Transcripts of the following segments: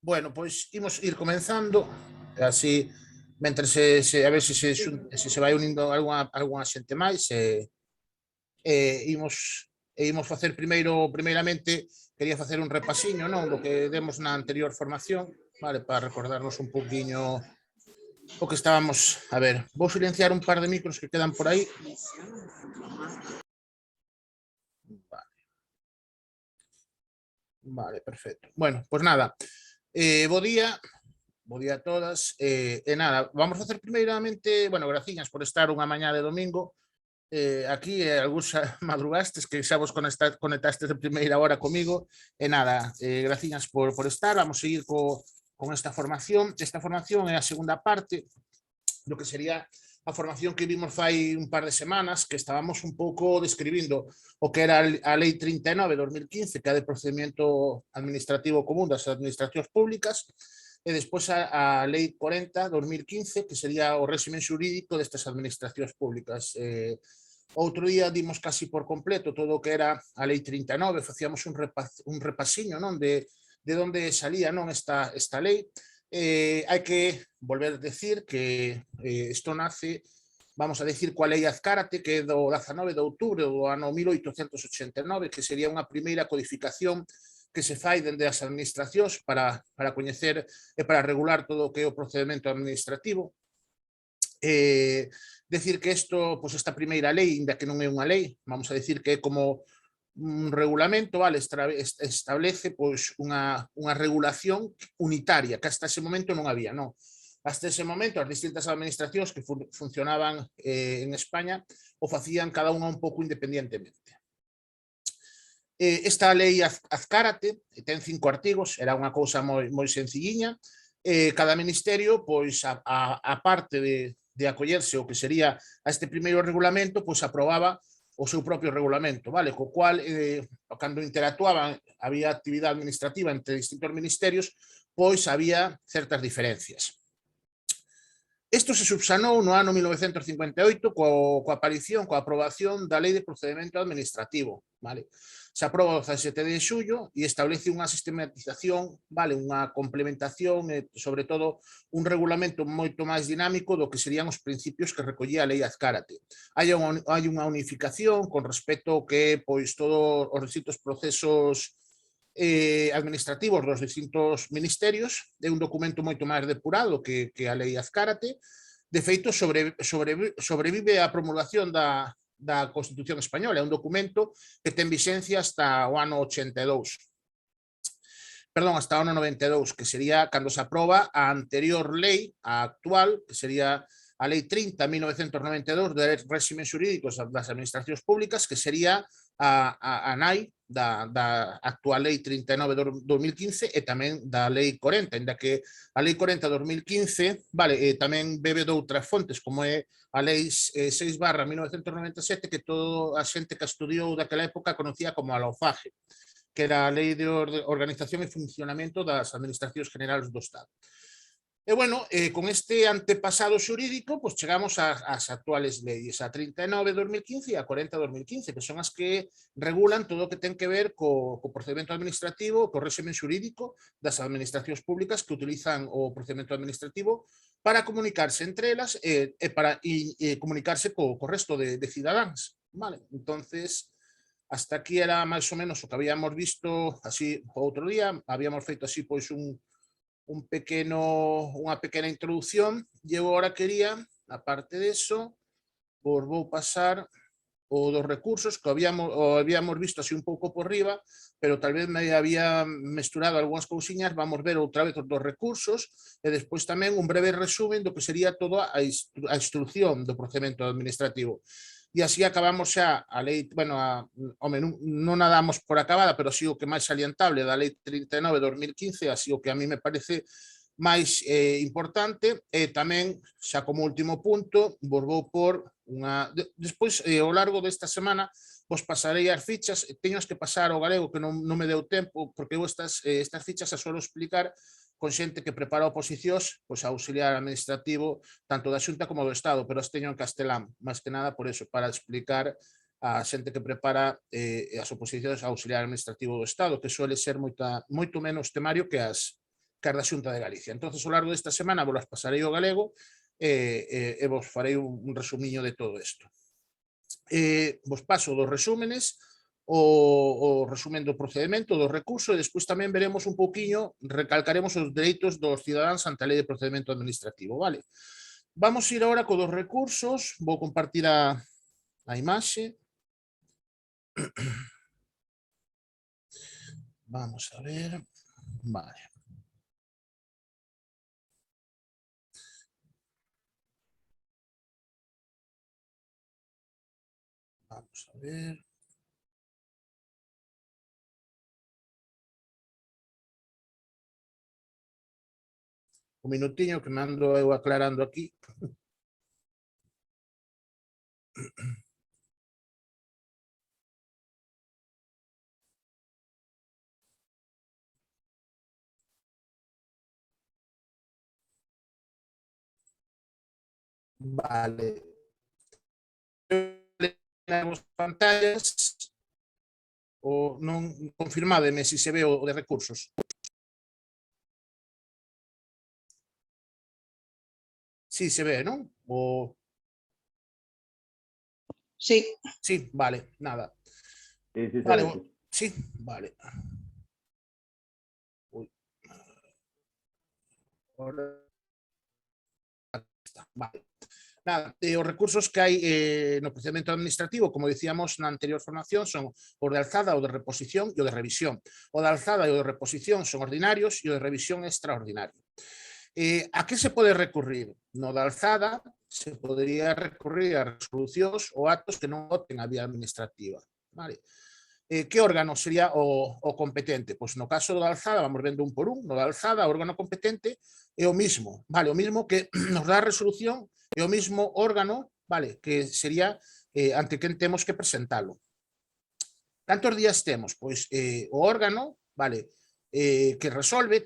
Bueno, pois imos ir comenzando, así, mentre a ver se vai unindo algunha xente máis, imos facer primeiramente, quería facer un repasiño, non, do que demos na anterior formación, vale, para recordarnos un poquinho o que estábamos, a ver, vou silenciar un par de micros que quedan por aí. Vale, perfecto. Bueno, pues nada, bo día, bo día a todas, e nada, vamos a facer primeiramente, bueno, graciñas por estar unha mañá de domingo, aquí algúns madrugastes que xa vos conectastes de primeira hora comigo, e nada, graciñas por estar, vamos a seguir con esta formación. Esta formación é a segunda parte do que sería a formación que vimos fai un par de semanas, que estábamos un pouco describindo o que era a Lei 39 de 2015, que é de procedimento administrativo común das administracións públicas, e despois a Lei 40 de 2015, que sería o régimen xurídico destas administracións públicas. Outro día dimos casi por completo todo o que era a Lei 39, facíamos un repasiño, non, de onde salía, non, esta lei. Hai que volver a decir que isto nace, vamos a decir, coa lei Azcárate, que é do 19 de outubro do ano 1889, que sería unha primeira codificación que se fai dende as administracións para coñecer e para regular todo o que é o procedimento administrativo. Decir que isto, pues esta primeira lei, ainda que non é unha lei, vamos a decir que é como un regulamento, vale, establece pois unha regulación unitaria, que hasta ese momento non había, non. Hasta ese momento as distintas administracións que funcionaban en España o facían cada unha un pouco independientemente. Esta lei Azcárate ten 5 artigos, era unha cousa moi sencilliña, cada ministerio, pois a parte de acollerse o que sería a este primeiro regulamento, pois aprobaba o seu propio regulamento, vale? Co cual, cando interactuaban, había actividade administrativa entre distintos ministerios, pois había certas diferencias. Isto se subsanou no ano 1958 coa aparición, coa aprobación da Lei de Procedimento Administrativo, vale? Se aproba o 17 de xullo e establece unha sistematización, vale, unha complementación e, sobre todo, un regulamento moito máis dinámico do que serían os principios que recollía a Lei Azcárate. Hai unha unificación con respecto ao que pois todos os distintos procesos administrativos dos distintos ministerios, é un documento moito máis depurado que a Lei Azcárate. De feito, sobrevive a promulgación da Constitución Española, é un documento que ten vixencia hasta o ano 82. Perdón, hasta o ano 92, que sería cando se aproba a anterior lei, a actual, que sería a Lei 30, 1992, de régimen xurídicos das administracións públicas, que sería a nai da actual Lei 39 de 2015 e tamén da Lei 40, ainda que a Lei 40 de 2015, vale, tamén bebe de outras fontes, como é a Lei 6/1997, que toda a xente que estudiou daquela época conocía como a LOFAGE, que era a Lei de Organización e Funcionamento das Administracións Generales do Estado. E bueno, con este antepasado xurídico, pues chegamos ás actuales leyes, a 39 de 2015 e a 40 de 2015, que son as que regulan todo o que ten que ver co procedimento administrativo, co régimen xurídico das administracións públicas que utilizan o procedimento administrativo para comunicarse entre elas e para comunicarse co resto de cidadáns. Vale, entonces, hasta aquí era máis ou menos o que habíamos visto así outro día, habíamos feito así pois unha pequena introducción, e eu agora quería, aparte disso, vos vou pasar o dos recursos que habíamos visto así un pouco por riba, pero tal vez me había mesturado algunhas cousiñas, vamos ver outra vez os dos recursos e despois tamén un breve resumen do que sería toda a instrucción do procedimento administrativo. E así acabamos xa a lei, bueno, non a damos por acabada, pero así o que máis salientable da lei 39 de 2015, así o que a mí me parece máis importante, e tamén, xa como último punto, vos vou por unha... Despois, ao largo desta semana, vos pasarei as fichas, teño que pasar ao galego, que non me deu tempo, porque eu estas fichas as suelo explicar con xente que prepara oposicións, pois auxiliar administrativo, tanto da Xunta como do Estado, pero as teño en castelán, máis que nada por eso, para explicar a xente que prepara as oposicións auxiliar administrativo do Estado, que suele ser moito menos temario que as que as da Xunta de Galicia. Entonces, ao largo desta semana vos las pasarei ao galego e vos farei un resumiño de todo isto. Vos paso dos resúmenes, o resumen do procedimento, do recurso, e despois tamén veremos un pouquiño, recalcaremos os dereitos dos cidadáns ante a lei de procedimento administrativo, vale? Vamos ir agora co dos recursos, vou compartir a imaxe. Vamos a ver, vale. Vamos a ver. Un minutiño que me ando eu aclarando aquí. Vale. As pantallas o non confirmádeme se se ve o de recursos. Sí, se ve, non? O... Sí. Sí, vale, nada. Sí, sí, Vale, sí. sí, vale. Uy. Ahora está, vale. Nada, os recursos que hai no procedimento administrativo, como dicíamos na anterior formación, son o de alzada, o de reposición e o de revisión. O de alzada e o de reposición son ordinarios e o de revisión extraordinario. A que se pode recurrir? No de alzada se podría recurrir a resolucións ou actos que non voten a vía administrativa. Vale? Que órgano sería o competente? Pois no caso do alzada, vamos vendo un por un, no de alzada, o órgano competente é o mismo, vale? O mismo que nos dá a resolución é o mismo órgano, vale? Que sería ante quen temos que presentalo. Cantos días temos? Pois o órgano, vale, que resolve,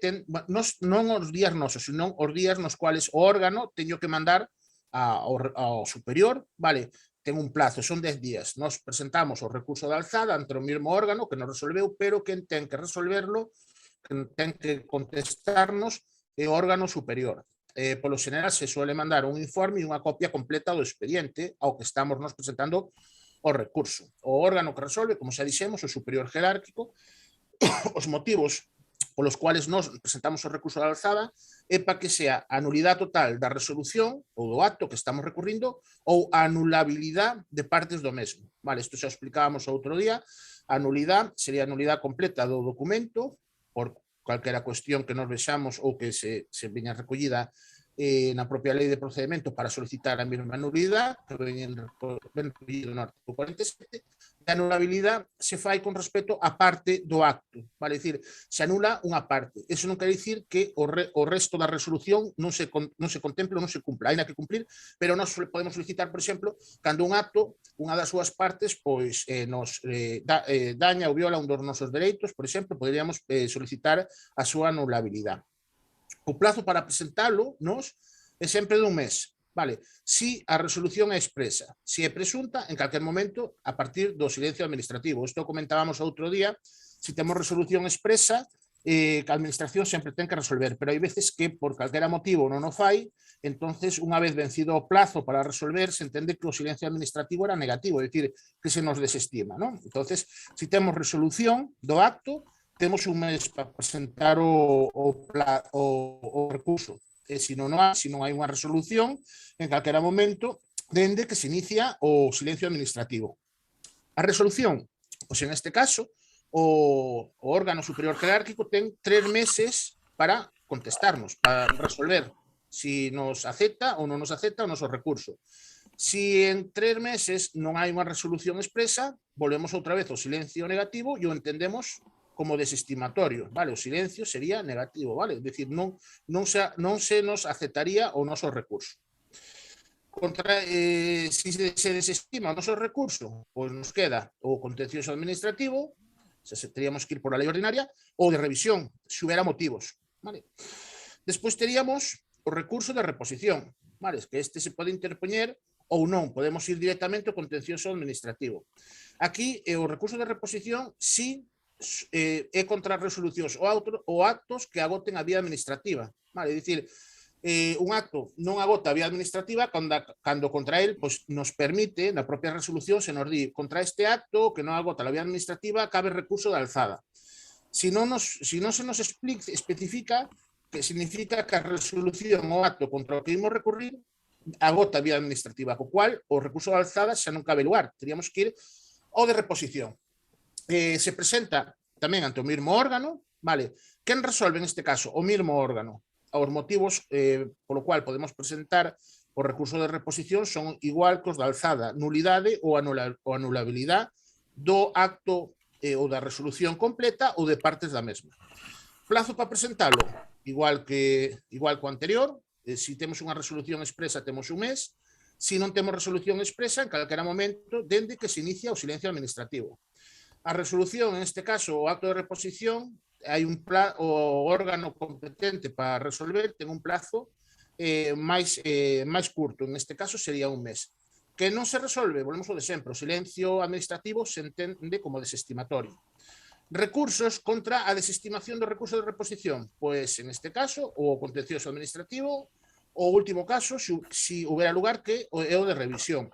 non os días nosos, senón os días nos cuales o órgano teño que mandar ao superior, vale, ten un plazo, son 10 días. Nos presentamos o recurso de alzada ante o mesmo órgano que nos resolveu, pero quen ten que resolverlo, quen ten que contestarnos é o órgano superior. Polo general se suele mandar un informe e unha copia completa do expediente ao que estamos nos presentando o recurso. O órgano que resolve, como xa dixemos, o superior jerárquico, os motivos polos cuales nos presentamos o recurso de alzada é para que sea a nulidade total da resolución ou do acto que estamos recurrindo ou a anulabilidade de partes do mesmo. Vale, isto xa explicábamos outro día. A nulidade sería a nulidade completa do documento por calquera cuestión que nos vexamos ou que se veña recollida na propia lei de procedimento para solicitar a mesma nulidade, que ven recollido no artigo 47, e a anulabilidade se fai con respecto á parte do acto, vale dicir, se anula unha parte. Eso non quere dicir que o resto da resolución non se contemple ou non se cumpla, aínda que cumplir, pero nós podemos solicitar, por exemplo, cando un acto, unha das súas partes, pois nos daña ou viola un dos nosos dereitos, por exemplo, poderíamos solicitar a súa anulabilidade. O plazo para presentalo nos é sempre dun mes, vale? Si a resolución é expresa, si é presunta, en calquer momento a partir do silencio administrativo. Isto comentábamos outro día, si temos resolución expresa, que a administración sempre ten que resolver, pero hai veces que por calquera motivo non o fai, entonces unha vez vencido o plazo para resolver, se entende que o silencio administrativo era negativo, é dicir, que se nos desestima, non? Entonces, si temos resolución do acto, temos un mes para presentar o recurso. E se non hai unha resolución, en calquera momento, dende que se inicia o silencio administrativo. A resolución, pois en este caso, o órgano superior jerárquico ten 3 meses para contestarnos, para resolver si nos acepta ou non nos acepta o noso recurso. Si en 3 meses non hai unha resolución expresa, volvemos outra vez ao silencio negativo e o entendemos como desestimatorio, vale? O silencio sería negativo, vale? É dicir, non se nos aceptaría o noso recurso. Si se desestima o noso recurso, pois nos queda o contencioso administrativo, se teríamos que ir por a lei ordinaria, ou de revisión, se houbera motivos, vale? Despois teríamos o recurso de reposición, vale? Que este se pode interpoñer ou non, podemos ir directamente ao contencioso administrativo. Aquí, o recurso de reposición, sí é contra resolucións ou actos que agoten a vía administrativa. Vale, é dicir, un acto non agota a vía administrativa cando contra él pues, nos permite, na propia resolución, se nos di contra este acto que non agota a vía administrativa cabe recurso de alzada. Si non se nos especifica, que significa que a resolución ou acto contra o que imos recurrir agota a vía administrativa, co cual o recurso de alzada xa non cabe lugar, teríamos que ir ao de reposición. Se presenta tamén ante o mesmo órgano, vale? Quen resolve neste caso? O mesmo órgano. Os motivos polo cual podemos presentar o recurso de reposición son igual que os da alzada, nulidade ou anulabilidade do acto ou da resolución completa ou de partes da mesma. Plazo para presentalo, igual que o anterior, se temos unha resolución expresa temos un mes, se non temos resolución expresa en calquera momento dende que se inicia o silencio administrativo. A resolución, en este caso, o acto de reposición, hai o órgano competente para resolver ten un plazo máis curto, en este caso sería un mes. Que non se resolve, volvemos ao de sempre, o silencio administrativo se entende como desestimatorio. Recursos contra a desestimación do recurso de reposición, pois en este caso o contencioso administrativo, o último caso, se houbera lugar que é o de revisión.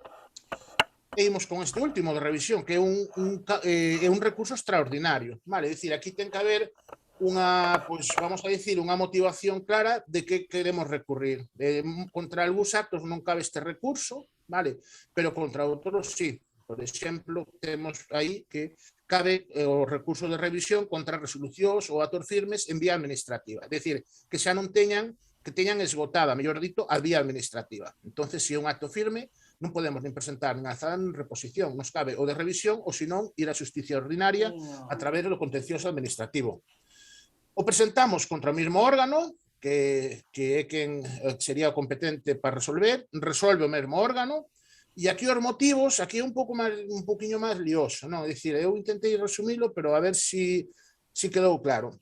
E imos con este último de revisión, que é un recurso extraordinario. Vale, é dicir, aquí ten que haber unha, pois, vamos a dicir, unha motivación clara de que queremos recurrir. Contra algúns actos non cabe este recurso, vale, pero contra outros sí. Por exemplo, temos aí que cabe o recurso de revisión contra resolucións ou actos firmes en vía administrativa. É dicir, que xa non teñan esgotada, mellor dito, a vía administrativa. Entonces, se é un acto firme, non podemos nin presentar nin alzada nin reposición, nos cabe o de revisión ou senón ir á xusticia ordinaria a través do contencioso administrativo. O presentamos contra o mesmo órgano, que é quen sería o competente para resolver, resolve o mesmo órgano, e aquí os motivos, aquí é un poquinho máis lioso, non? É dicir, eu intentei resumilo, pero a ver se quedou claro.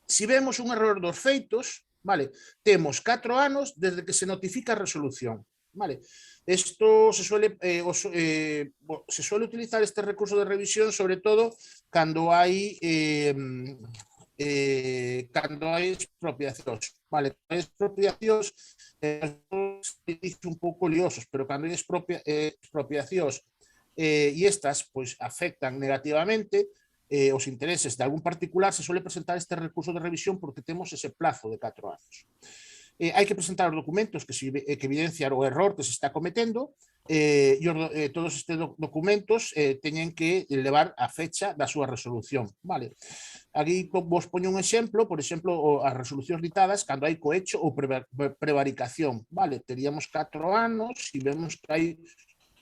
Se vemos un error dos feitos, vale, temos 4 anos desde que se notifica a resolución. Vale. Esto se suele utilizar este recurso de revisión sobre todo cando hai expropiacións. Vale, expropiacións dice un pouco liosos, pero cando hai expropiacións e estas pois afectan negativamente os intereses de algún particular, se suele presentar este recurso de revisión porque temos ese plazo de 4 anos. Hai que presentar os documentos que evidencian o error que se está cometendo e todos estes documentos teñen que levar a fecha da súa resolución. Vale. Aquí vos poño un exemplo, por exemplo, as resolucións ditadas cando hai cohecho ou prevaricación. Vale, teríamos 4 anos e vemos que hai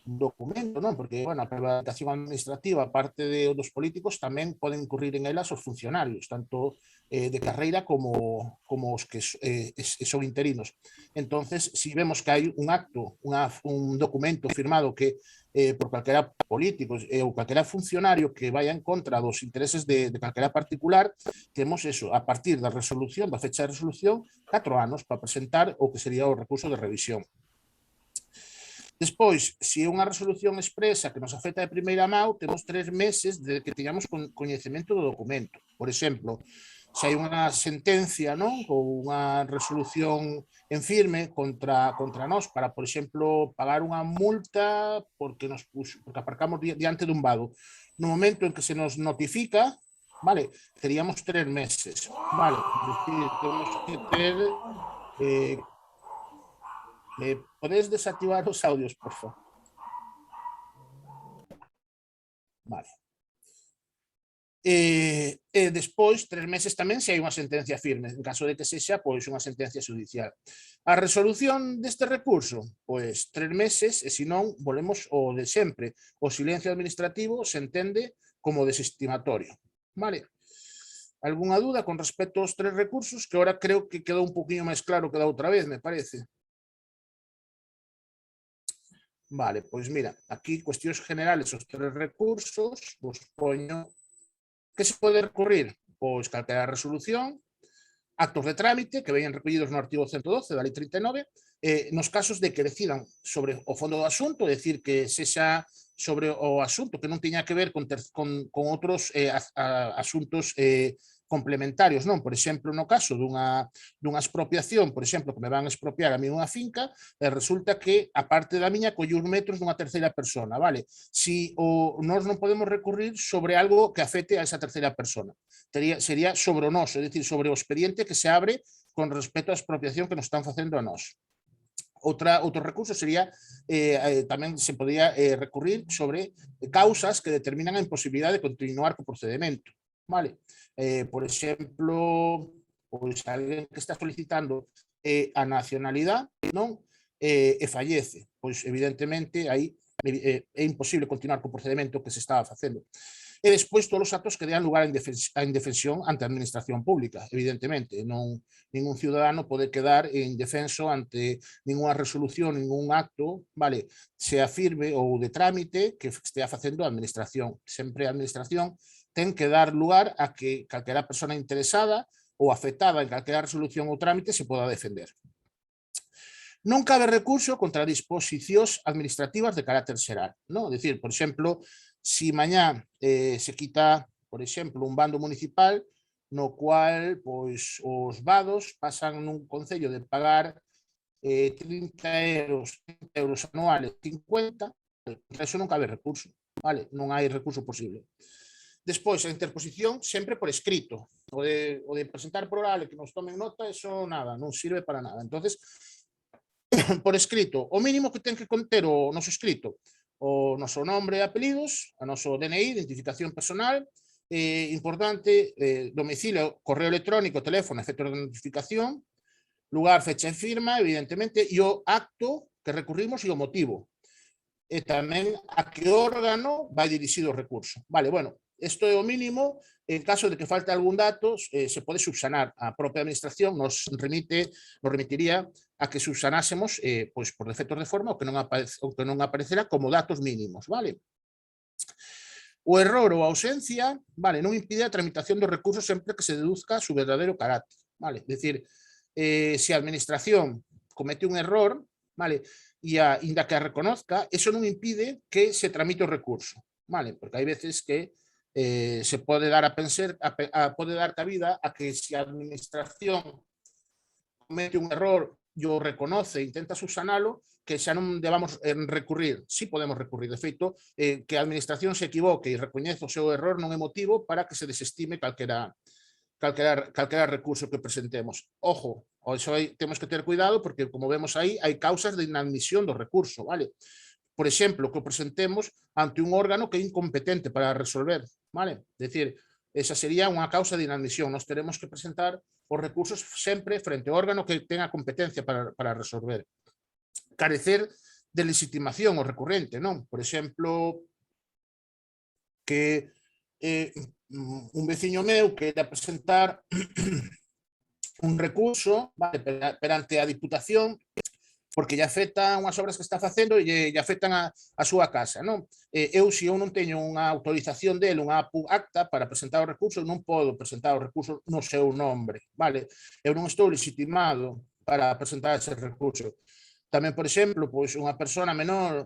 documento, non? Porque, bueno, a prevaricación administrativa, aparte dos políticos, tamén poden incurrir en elas os funcionarios, tanto de carreira como os que son interinos. Entonces, si vemos que hai un acto, un documento firmado que por calquera político ou calquera funcionario que vaya en contra dos intereses de calquera particular, temos eso, a partir da resolución, da fecha de resolución, 4 anos para presentar o que sería o recurso de revisión. Despois, se é unha resolución expresa que nos afecta de primeira mão, temos 3 meses de que teñamos coñecemento do documento. Por exemplo, se hai unha sentencia, non, ou unha resolución en firme contra nós para, por exemplo, pagar unha multa porque aparcamos diante dun vado. No momento en que se nos notifica, vale, teríamos 3 meses. Vale, es decir, temos que ter... podes desactivar os audios, por favor. Vale. Despois, 3 meses tamén se hai unha sentencia firme, en caso de que sexa pois unha sentencia judicial. A resolución deste recurso, pois 3 meses, e senón volvemos ao de sempre. O silencio administrativo se entende como desestimatorio. Vale. Algúnha dúda con respecto aos 3 recursos, que ahora creo que quedou un poquinho máis claro que da outra vez, me parece. Vale, pois mira, aquí cuestións generales os 3 recursos, vos poño que se pode recurrir, pois calquera resolución, actos de trámite que veñen recollidos no artigo 112 da Lei 39, nos casos de que decidan sobre o fondo do asunto, é dicir, que sexa sobre o asunto que non tiña que ver con outros asuntos complementarios, non? Por exemplo, no caso dunha expropiación, por exemplo, que me van a expropiar a mí unha finca, resulta que a parte da miña colle uns metros dunha terceira persona, vale? Si nós non podemos recurrir sobre algo que afecte a esa terceira persona. Sería sobre o noso, é dicir, sobre o expediente que se abre con respecto á expropiación que nos están facendo a nós. Outro recurso sería, tamén se podía recurrir sobre causas que determinan a imposibilidade de continuar co procedimento. Vale? Por exemplo, pois alguén que está solicitando a nacionalidade, non? E fallece. Pois evidentemente aí é imposible continuar co procedimento que se estaba facendo. E despois todos os actos que dean lugar a indefensión ante a administración pública, evidentemente. Ningún ciudadano pode quedar indefenso ante ninguna resolución, ningún acto, vale, sea firme ou de trámite que estea facendo a administración. Sempre a administración ten que dar lugar a que calquera persona interesada ou afectada en calquera resolución ou trámite se poda defender. Non cabe recurso contra disposicións administrativas de carácter xeral, non? É dicir, por exemplo, si mañá se quita, por exemplo, un bando municipal no cual pois os vados pasan nun concello de pagar 30 euros anuales, 50, contra eso non cabe recurso, vale? Non hai recurso posible. Despois, a interposición sempre por escrito. O de presentar por oral e que nos tomen nota, eso nada, non sirve para nada. Entonces, por escrito, o mínimo que ten que conter o noso escrito, o noso nombre e apelidos, a noso DNI, identificación personal, importante, domicilio, correo electrónico, teléfono, efectos de notificación, lugar, fecha e firma, evidentemente, e o acto que recurrimos e o motivo. E tamén a que órgano vai dirixido o recurso. Vale, bueno, isto é o mínimo. En caso de que falte algún dato, se pode subsanar. A propia administración nos remitiría a que subsanásemos pois por defectos de forma o que non aparecerá como datos mínimos, vale? O error ou a ausencia, vale, non impide a tramitación dos recursos sempre que se deduzca su verdadeiro carácter, vale? É dicir, se a administración comete un error, vale, e ainda que a reconozca, eso non impide que se tramite o recurso, vale? Porque hai veces que se pode dar pode dar cabida a que se a administración comete un error e o reconoce e intenta subsanalo, que xa non debamos recurrir. Sí podemos recurrir. De feito, que a administración se equivoque e recoñece o seu error non é motivo para que se desestime calquera recurso que presentemos. Ojo, eso aí temos que ter cuidado porque, como vemos aí, hai causas de inadmisión do recurso, vale? Por exemplo, que o presentemos ante un órgano que é incompetente para resolver, vale? É dicir, esa sería unha causa de inadmisión. Nos teremos que presentar os recursos sempre frente ao órgano que tenga competencia para resolver. Carecer de legitimación o recurrente, non? Por exemplo, que un veciño meu queira presentar un recurso, vale, perante a Diputación porque lle afectan unhas obras que está facendo e lle afectan a súa casa, non? Se eu non teño unha autorización dele, unha acta para presentar o recurso, non podo presentar o recurso no seu nombre, vale? Eu non estou legitimado para presentar ese recurso. Tamén, por exemplo, pois unha persona menor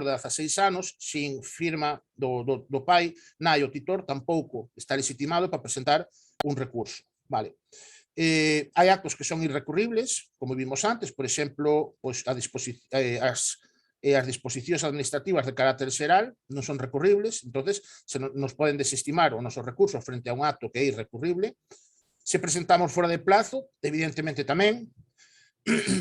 de 16 anos, sin firma do pai, nai o titor, tampouco está legitimado para presentar un recurso, vale? Hai actos que son irrecurribles, como vimos antes, por exemplo, pois as disposicións administrativas de carácter xeral non son recurribles, entonces se nos poden desestimar o noso recurso frente a un acto que é irrecurrible. Se presentamos fora de plazo, evidentemente tamén,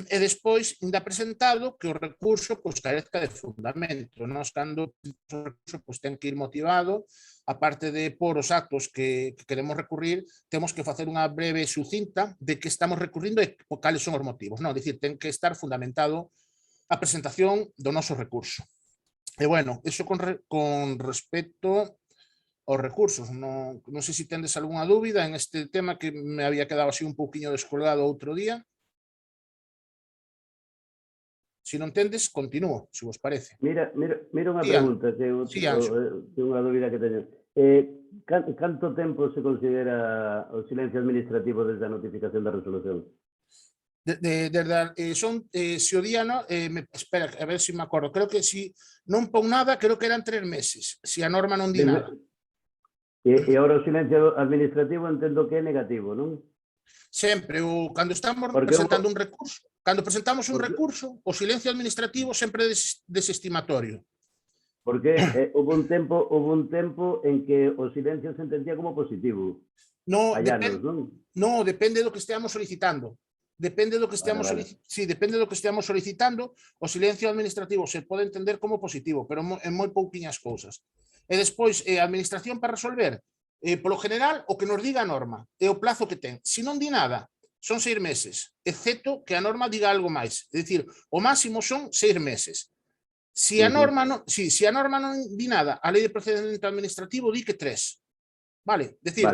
e despois ainda presentado que o recurso pois carezca de fundamento. Nós, cando o recurso pois ten que ir motivado, aparte de por os actos que queremos recurrir, temos que facer unha breve sucinta de que estamos recurrindo e cales son os motivos. Non, dicir, ten que estar fundamentado a presentación do noso recurso. E bueno, eso con respecto aos recursos. Non sei se tendes algunha dúbida en este tema que me había quedado así un pouquiño descolgado outro día. Se non tendes, continúo, se vos parece. Mira unha pregunta, que é unha dúbida que teño. Canto tempo se considera o silencio administrativo desde a notificación da resolución? Son, se o día, no, espera, a ver se me acordo, creo que si non pon nada, creo que eran 3 meses, se a norma non di nada. E agora o silencio administrativo entendo que é negativo, non? Sempre, cando estamos presentando un recurso, cando presentamos un recurso, o silencio administrativo sempre é desestimatorio. Porque houve un tempo en que o silencio se entendía como positivo. No, depende do que esteamos solicitando. Depende do que esteamos solicitando, o silencio administrativo se pode entender como positivo, pero en moi pouquiñas cousas. E despois, a administración para resolver, polo general, o que nos diga a norma, é o plazo que ten. Se non di nada, son 6 meses, excepto que a norma diga algo máis. É dicir, o máximo son 6 meses. Se a norma non di nada, a lei de procedimento administrativo di que 3. Vale? Decir,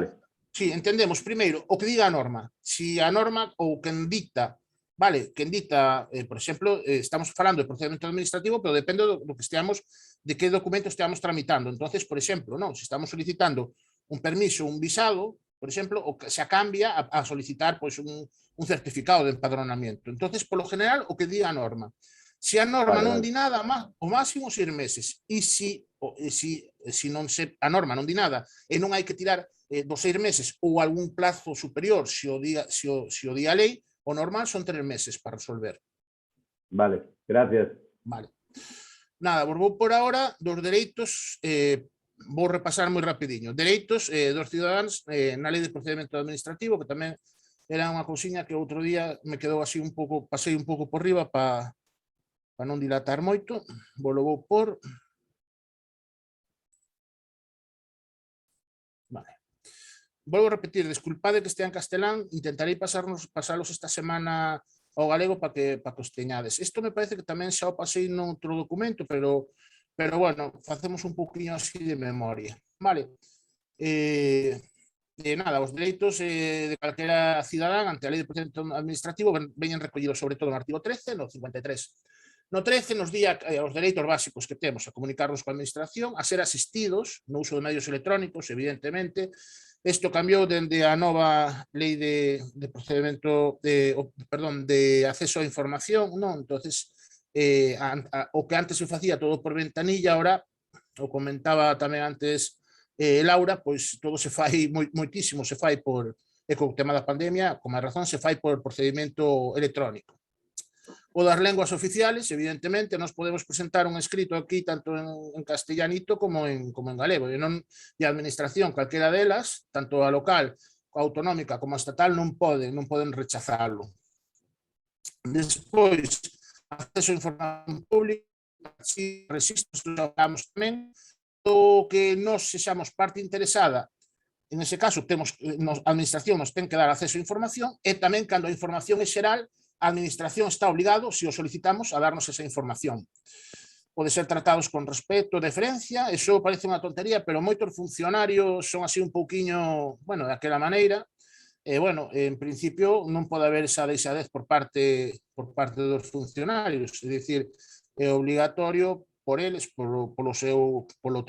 sí, entendemos primeiro o que diga a norma. Se a norma ou quen dicta, vale, quen dicta, por exemplo, estamos falando de procedimento administrativo, pero depende do que esteamos, de que documento esteamos tramitando. Entonces, por exemplo, no, se estamos solicitando un permiso, un visado, por exemplo, o que se cambia a solicitar pues, un certificado de empadronamiento. Entonces, por lo general, o que diga a norma. Se a norma non di nada, o máximo 6 meses. E se a norma non di nada e non hai que tirar dos 6 meses ou algún plazo superior se o di a lei, o normal son 3 meses para resolver. Vale, gracias. Vale. Nada, vou por ahora dos dereitos, vou repasar moi rapidiño. Dereitos dos cidadáns na lei de procedimento administrativo, que tamén era unha cousiña que outro día me quedou así un pouco, pasei un pouco por riba para non dilatar moito. Vou por... Vale. Volvo a repetir, desculpade que estea en castelán, intentarei pasalos esta semana ao galego para que os teñades. Isto me parece que tamén xa o pasei noutro documento, pero bueno, facemos un pouquinho así de memoria. Vale. Nada, os dereitos de calquera cidadán ante a lei de procedimento administrativo veñen recollidos sobre todo no artigo 13, no 53. No 13 nos di os dereitos básicos que temos a comunicarnos coa administración, a ser asistidos no uso de medios electrónicos, evidentemente. Isto cambiou dende a nova lei de procedimento, de acceso á información, non? Entonces, o que antes se facía todo por ventanilla, ahora, o comentaba tamén antes Laura, pois todo se fai, moitísimo se fai por, e co tema da pandemia, con máis razón, se fai por procedimento electrónico. O das lenguas oficiales, evidentemente, nos podemos presentar un escrito aquí tanto en castellanito como en galego. E a administración, calquera delas, tanto a local, a autonómica como a estatal, non poden rechazarlo. Despois, acceso a información pública, registros, hablamos tamén, o que nos sexamos parte interesada. En ese caso, a administración nos ten que dar acceso a información e tamén cando a información é xeral, a administración está obligado, se o solicitamos, a darnos esa información. Pode ser tratados con respeto, deferencia, eso parece unha tontería, pero moitos funcionarios son así un pouquiño, bueno, daquela maneira, e, bueno, en principio non pode haber esa deixadez por parte dos funcionarios, é dicir, é obligatorio por eles, polo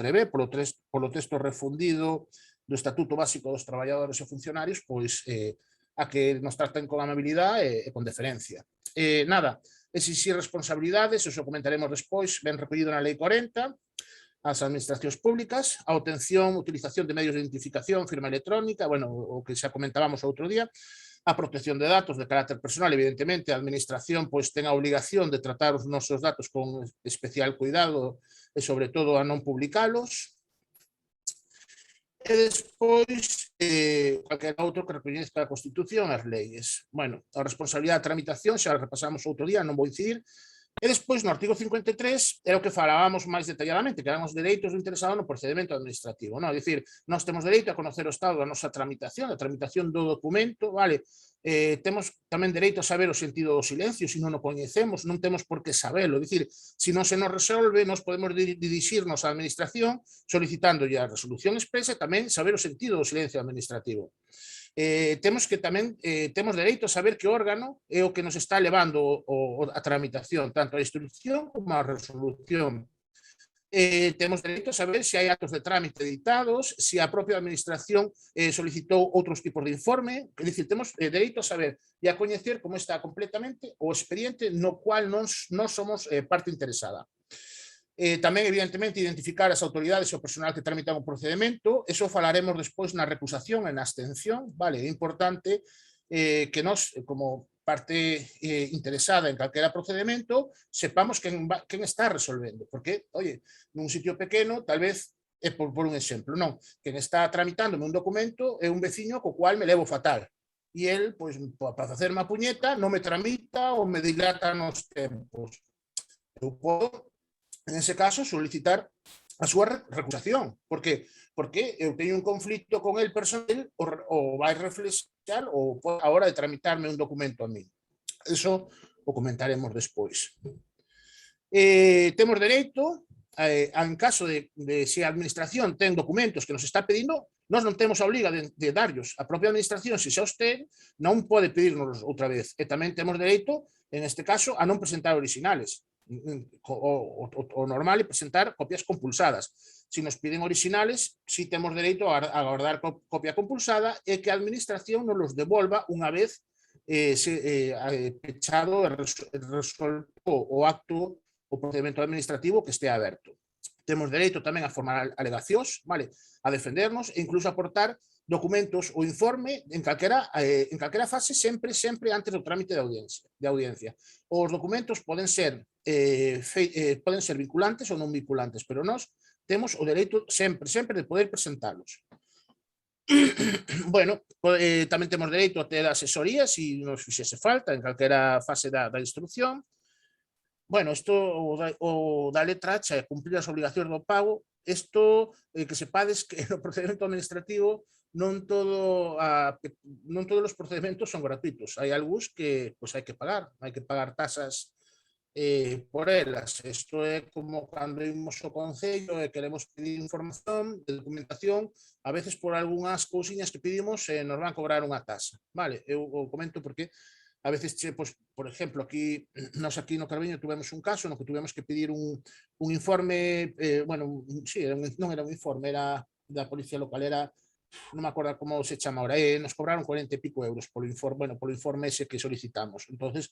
texto refundido do Estatuto Básico dos Traballadores e Funcionarios, pois a que nos traten con amabilidade e con deferencia. Nada, exixir responsabilidades, eso comentaremos despois, ben recollido na Lei 40, as administracións públicas, a obtención, utilización de medios de identificación, firma electrónica, bueno, o que xa comentábamos outro día, a protección de datos de carácter personal, evidentemente, a administración pois ten a obligación de tratar os nosos datos con especial cuidado e, sobre todo, a non publicalos. E despois, calquera outro que recoñezca a Constitución e as leyes. Bueno, a responsabilidade de tramitación, xa repasamos outro día, non vou incidir. E despois, no artigo 53, era o que falábamos máis detalladamente, que eran os dereitos do interesado no procedimento administrativo. É dicir, nós temos dereito a conocer o estado da nosa tramitación, a tramitación do documento, vale? Temos tamén dereito a saber o sentido do silencio, se non o coñecemos, non temos por que sabelo. É dicir, se non se nos resolve, nos podemos dirixirnos á administración solicitándolle a resolución expresa e tamén saber o sentido do silencio administrativo. Temos dereito a saber que órgano é o que nos está levando a tramitación, tanto a instrucción como a resolución. temos dereito a saber se hai actos de trámite editados, se a propia administración solicitou outros tipos de informe, é dicir, temos dereito a saber e a coñecer como está completamente o expediente no cual nós somos parte interesada. Tamén, evidentemente, identificar as autoridades e o personal que tramitan o procedimento, eso falaremos despois na recusación e na abstención, vale, é importante que nós, como parte interesada en calquera procedimento, sepamos quen está resolvendo, porque, oye, nun sitio pequeno, tal vez, é por un exemplo, non, quen está tramitándome un documento é un veciño co cual me levo fatal, e el, pois, para facer unha puñeta, non me tramita ou me dilata nos tempos. Eu podo, en ese caso, solicitar a súa recusación, porque eu teño un conflicto con el personal ou vai reflexar ou a hora de tramitarme un documento a mí. Eso o comentaremos despois. Temos dereito, en caso de se a administración ten documentos que nos está pedindo, nós non temos a obriga de darllos. A propia administración, se xa os ten, non pode pedirnos outra vez. E tamén temos dereito, en este caso, a non presentar originales. O normal é presentar copias compulsadas. Se nos piden originales, si temos dereito a guardar copia compulsada e que a administración nos los devolva unha vez pechado e resolto o acto, o procedimento administrativo que este aberto. Temos dereito tamén a formar alegacións, vale, a defendernos e incluso aportar documentos ou informe en calquera fase, sempre antes do trámite de audiencia. Os documentos poden ser vinculantes ou non vinculantes, pero nós temos o dereito sempre de poder presentalos. Bueno, tamén temos dereito a ter asesoría se nos fixese falta en calquera fase da instrucción. Bueno, isto o da letra H é cumprir as obligacións do pago. Isto que sepades que no procedimento administrativo non todos os procedimentos son gratuitos. Hai algúns que hai que pagar tasas por elas. Isto é como cando imos ao concello e queremos pedir información de documentación, a veces por algunhas cousiñas que pedimos nos van cobrar unha tasa. Vale, eu o comento porque a veces, por exemplo, nós aquí no Carballiño tuvemos un caso no que tuvemos que pedir un informe, bueno, sí, non era un informe, era da policía local, era, non me acordo como se chama ahora, nos cobraron 40 e pico euros polo informe ese que solicitamos. Entonces,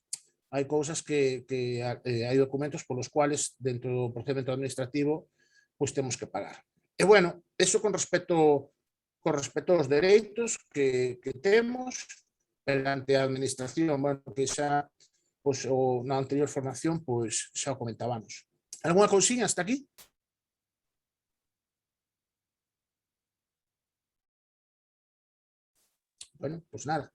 hai cousas que hai documentos polos cuales dentro do procedimento administrativo pois temos que pagar. E bueno, eso con respecto aos dereitos que temos perante a administración, bueno, que xa na anterior formación pois xa o comentábamos. Algúna cousiña hasta aquí? Bueno, pois nada.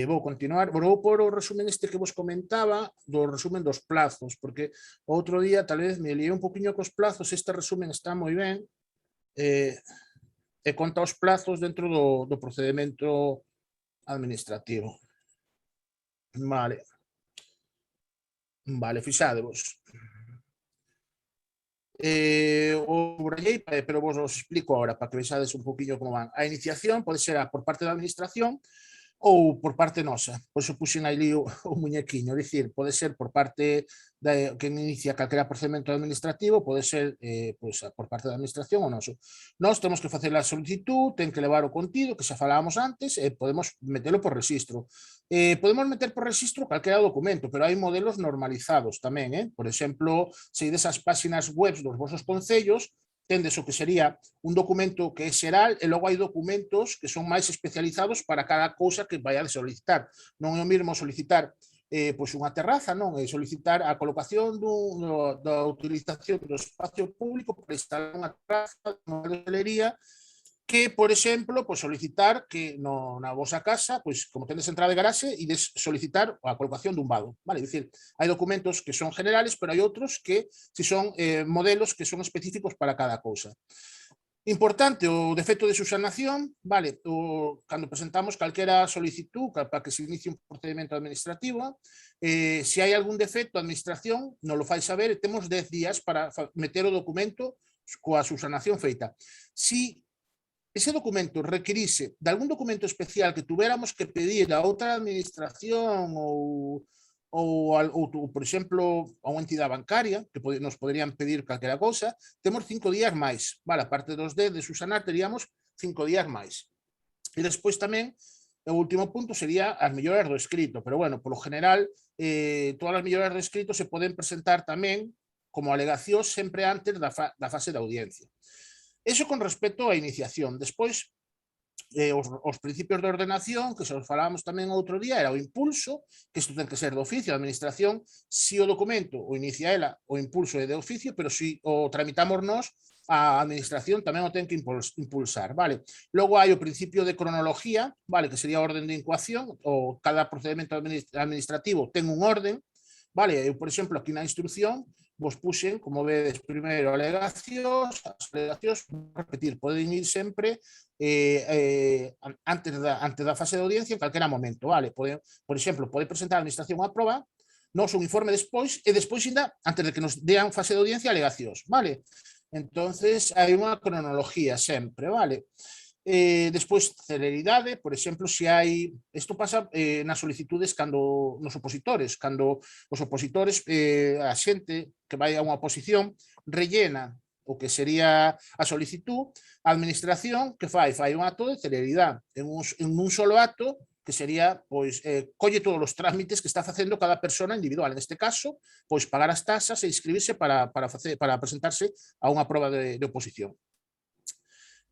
Vou continuar, vou por o resumen este que vos comentaba, do resumen dos plazos, porque outro día tal vez me liei un poquinho cos plazos, este resumen está moi ben, e conta os plazos dentro do procedimento administrativo. Vale, fixadevos. O brallei, pero vos os explico agora para que vexades un poquinho como van. A iniciación pode ser por parte da administración ou por parte nosa. Por iso puxen aí o muñequiño, é dicir, pode ser por parte que inicia calquera procedimento administrativo, pode ser por parte da administración ou noso. Nós temos que facer a solicitud, ten que levar o contido, que xa falábamos antes, e podemos metelo por registro. Podemos meter por registro calquera documento, pero hai modelos normalizados tamén, por exemplo, se desas páxinas web dos vosos concellos, tendes o que sería un documento que é xeral e logo hai documentos que son máis especializados para cada cousa que vai a solicitar. Non é o mesmo solicitar unha terraza, non? É solicitar a colocación da utilización do espacio público para instalar unha terraza, unha hotelería, que, por exemplo, solicitar que na vosa casa, como tendes entrada de garaxe, ides solicitar a colocación dun vado. Vale, é dicir, hai documentos que son generales, pero hai outros que si son modelos que son específicos para cada cousa. Importante, o defecto de subsanación, vale, cando presentamos calquera solicitud para que se inicie un procedimento administrativo, se hai algún defecto, a administración nos lo fai saber e temos 10 días para meter o documento coa subsanación feita. Si ese documento requirise de algún documento especial que tuviéramos que pedir a outra administración ou ou por exemplo, a unha entidade bancaria, que nos poderían pedir calquera cousa, temos 5 días máis, vale, a parte dos 10 de subsanar, teríamos 5 días máis. E despois tamén, o último punto sería as melloras do escrito, pero bueno, polo general, todas as melloras do escrito se poden presentar tamén como alegacións sempre antes da fase de audiencia. Eso con respecto á iniciación. Despois, os principios de ordenación, que se os falábamos tamén outro día, era o impulso, que isto ten que ser de oficio, a administración, si o documento o inicia ela, o impulso é de oficio, pero si o tramitamos nós, a administración tamén o ten que impulsar, vale? Logo hai o principio de cronología, vale, que sería a orden de incoación, ou cada procedimento administrativo ten un orden, vale? Eu, por exemplo, aquí na instrucción, vos puxen, como vedes, primeiro alegacións, as alegacións, repetir, poden ir sempre antes da fase de audiencia en calquera momento, vale? Por exemplo, pode presentar a administración a proba, nos un informe despois, e despois ainda, antes de que nos dean fase de audiencia, alegacións, vale? Entonces, hai unha cronología sempre, vale? Despois, celeridade, por exemplo, se hai... Isto pasa nas solicitudes nos opositores, cando os opositores, a xente que vai a unha oposición, rellena o que sería a solicitud, a administración que fai un acto de celeridade, en un solo acto, que sería, pois, colle todos os trámites que está facendo cada persona individual. En este caso, pois, pagar as tasas e inscribirse para presentarse a unha proba de oposición.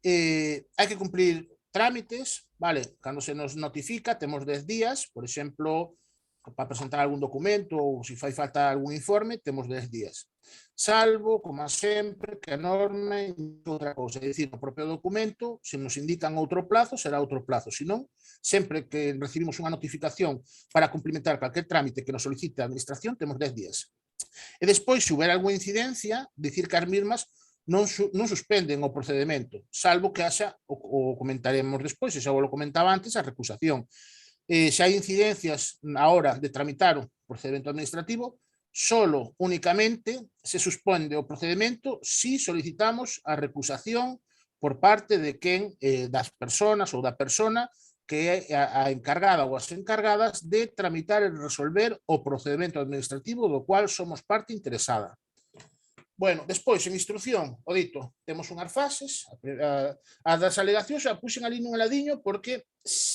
Hai que cumplir trámites, vale? Cando se nos notifica, temos 10 días, por exemplo, para presentar algún documento ou se fai falta algún informe, temos 10 días. Salvo, como sempre, que a norma indica outra cousa, é dicir, no propio documento, se nos indican outro plazo, será outro plazo, senón, sempre que recibimos unha notificación para cumplimentar calquer trámite que nos solicite a administración, temos 10 días. E despois, se houver algunha incidencia, dicir que as mismas non suspenden o procedimento, salvo que haxa, o comentaremos despois, e xa vos lo comentaba antes, a recusación. Se hai incidencias na hora de tramitar o procedimento administrativo, solo, únicamente, se suspende o procedimento si solicitamos a recusación por parte de quen das personas ou da persona que é a encargada ou as encargadas de tramitar e resolver o procedimento administrativo do cual somos parte interesada. Bueno, despois, en instrucción, o dito, temos unhas fases, a das alegacións a puxen ali nun ladiño porque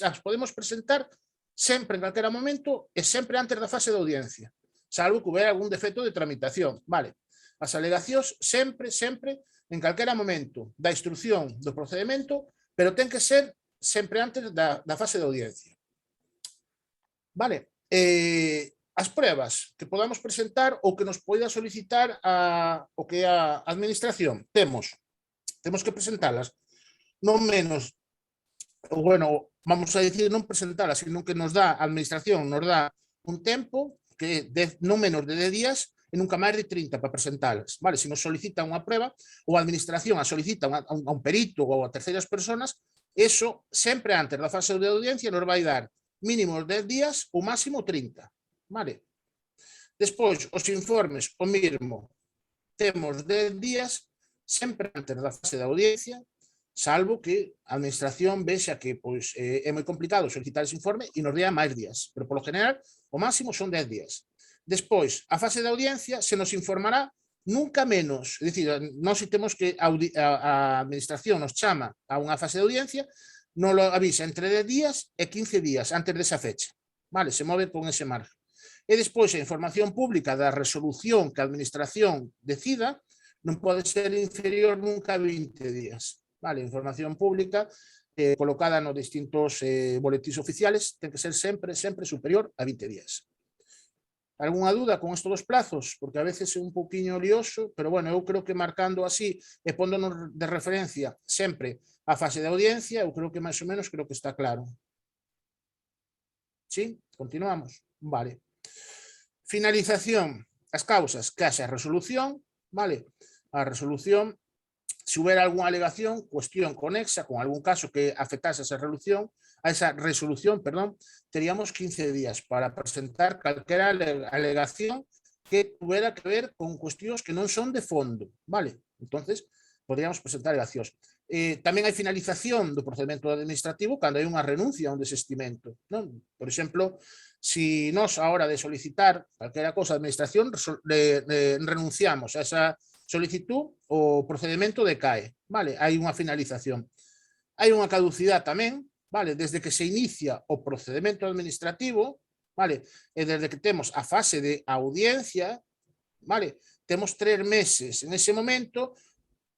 as podemos presentar sempre en calquera momento e sempre antes da fase de audiencia, salvo que houbera algún defecto de tramitación, vale? As alegacións sempre, en calquera momento da instrucción do procedimento, pero ten que ser sempre antes da fase de audiencia. Vale? As pruebas que podamos presentar ou que nos poida solicitar o que é a administración, temos que presentarlas non menos, bueno, vamos a decir non presentarlas, sino que nos dá a administración, nos dá un tempo que non menos de 10 días e nunca máis de 30 para presentarlas, vale? Se nos solicita unha prueba ou a administración a solicita a un perito ou a terceiras personas, eso sempre antes da fase de audiencia nos vai dar mínimo 10 días ou máximo 30. Vale. Despois, os informes, o mesmo, temos 10 días sempre antes da fase de audiencia, salvo que a administración vexa que pois, é moi complicado solicitar ese informe e nos dea máis días, pero polo general o máximo son 10 días. Despois, a fase de audiencia se nos informará nunca menos, é dicir, nós se temos que a administración nos chama a unha fase de audiencia, nos lo avisa entre 10 días e 15 días antes desa fecha, vale, se move con ese margen. E despois a información pública da resolución que a administración decida non pode ser inferior nunca a 20 días. Vale, información pública colocada nos distintos boletins oficiales ten que ser sempre superior a 20 días. Algúnha duda con isto dos plazos? Porque a veces é un pouquiño lioso, pero bueno, eu creo que marcando así e pondonos de referencia sempre a fase de audiencia, eu creo que máis ou menos creo que está claro. ¿Sí? Continuamos? Vale. Finalización, as causas, que haxa resolución, vale? A resolución, se houbera algunha alegación, cuestión conexa con algún caso que afectase a esa resolución, perdón, teríamos 15 días para presentar calquera alegación que tuviera que ver con cuestións que non son de fondo, vale? Entonces, podríamos presentar alegacións. Tamén hai finalización do procedimento administrativo cando hai unha renuncia a un desistimento, non? Por exemplo, si nós a hora de solicitar calquera cosa de administración renunciamos a esa solicitud, o procedimento decae, vale? Hai unha finalización. Hai unha caducidade tamén, vale? Desde que se inicia o procedimento administrativo, vale? E desde que temos a fase de audiencia, vale? Temos 3 meses en ese momento,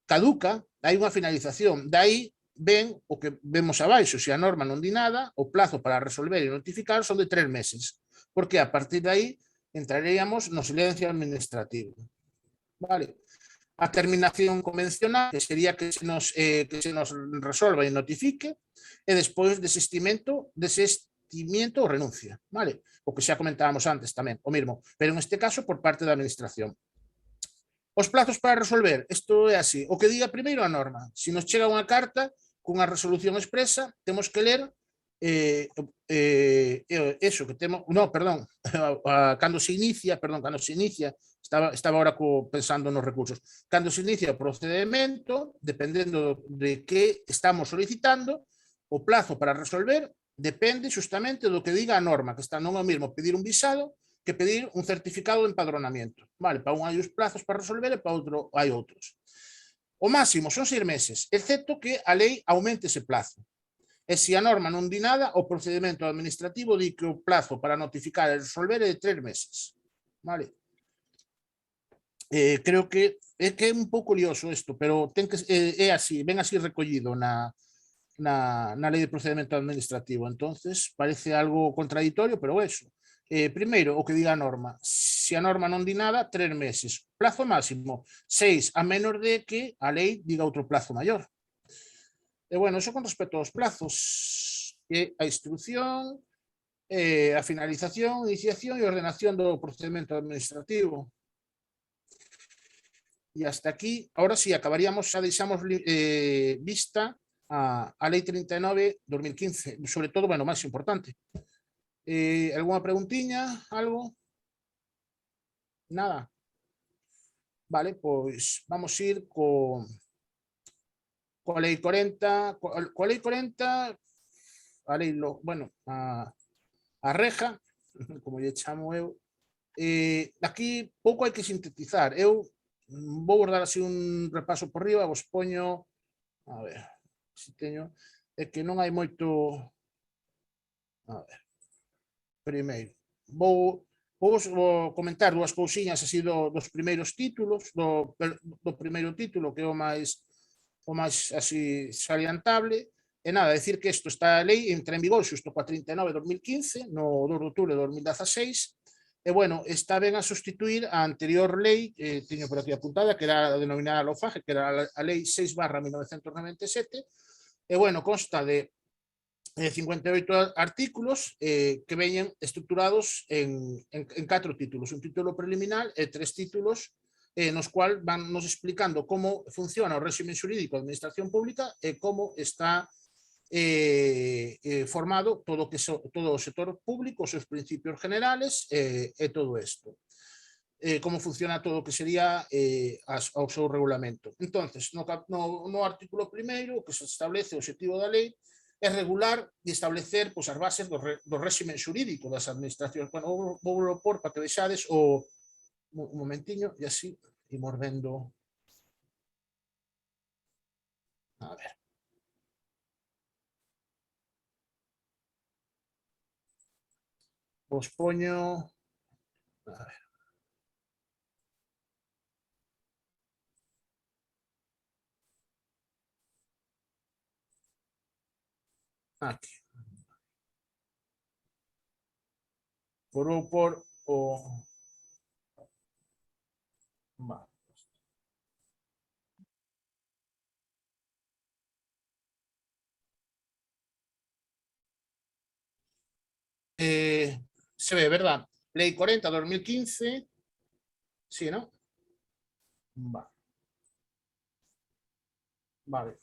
caduca, hai unha finalización. Daí ven o que vemos abaixo, se a norma non di nada, o plazo para resolver e notificar son de 3 meses, porque a partir de aí entraríamos no silencio administrativo. Vale. A terminación convencional, que sería que se nos resolva e notifique, e despois desistimiento ou renuncia, vale? O que xa comentábamos antes tamén, o mesmo, pero en este caso por parte da administración. Os plazos para resolver, isto é así, o que diga primeiro a norma. Se nos chega unha carta cunha resolución expresa, temos que ler eso que temos, no, perdón, cando se inicia, estaba agora pensando nos recursos, cando se inicia o procedimento, dependendo de que estamos solicitando, o plazo para resolver depende justamente do que diga a norma, que está non é o mesmo pedir un visado que pedir un certificado de empadronamiento. Vale, para un hai os plazos para resolver e para outro hai outros. O máximo son 6 meses, excepto que a lei aumente ese plazo. E se a norma non di nada, o procedimento administrativo di que o plazo para notificar e resolver é de 3 meses. Vale. Creo que é un pouco lioso isto, pero é así, ven así recollido na lei de procedimento administrativo. Entonces, parece algo contradictorio, pero eso. Primeiro, o que diga a norma. Se a norma non di nada, 3 meses. Plazo máximo, 6, a menos de que a lei diga outro plazo maior. E bueno, eso con respecto aos plazos. A instrucción, a finalización, iniciación e ordenación do procedimento administrativo. E hasta aquí, ahora sí, acabaríamos, xa deixamos vista a lei 39/2015, sobre todo, bueno, máis importante. ¿Alguna preguntiña? ¿Algo? Nada. Vale, pois vamos ir coa lei 40, coa lei 40, a lei, bueno, a reja, como lle chamo eu. Aquí pouco hai que sintetizar. Eu vou dar así un repaso por riba, vos poño, a ver, se teño, é que non hai moito, a ver, primeiro, vou comentar dúas cousiñas así dos primeiros títulos, do primeiro título, que é o máis así salientable. E nada, decir que isto, esta lei entra en vigor xusto coa 39/2015, no 2 de outubro de 2016, e bueno, está ben a sustituir a anterior lei, teño por aquí apuntada, que era a denominada LOFAGE, que era a lei 6/1997, e bueno, consta de 58 artículos que veñen estructurados en 4 títulos, un título preliminar e 3 títulos nos cual van nos explicando como funciona o régimen xurídico da administración pública e como está formado todo o sector público, os seus principios generales e todo isto. Como funciona todo o que sería o seu regulamento. Entonces, no artículo primeiro, que se establece o objetivo da lei, é regular e establecer as bases do régimen xurídico das administracións. Bueno, vou por para que vexades un momentiño e así imos vendo. A ver. Vos poño. A ver. Aquí. Por o... Vale. Se ve, ¿verdad? Ley 40/2015. Sí, ¿no? Vale. Vale.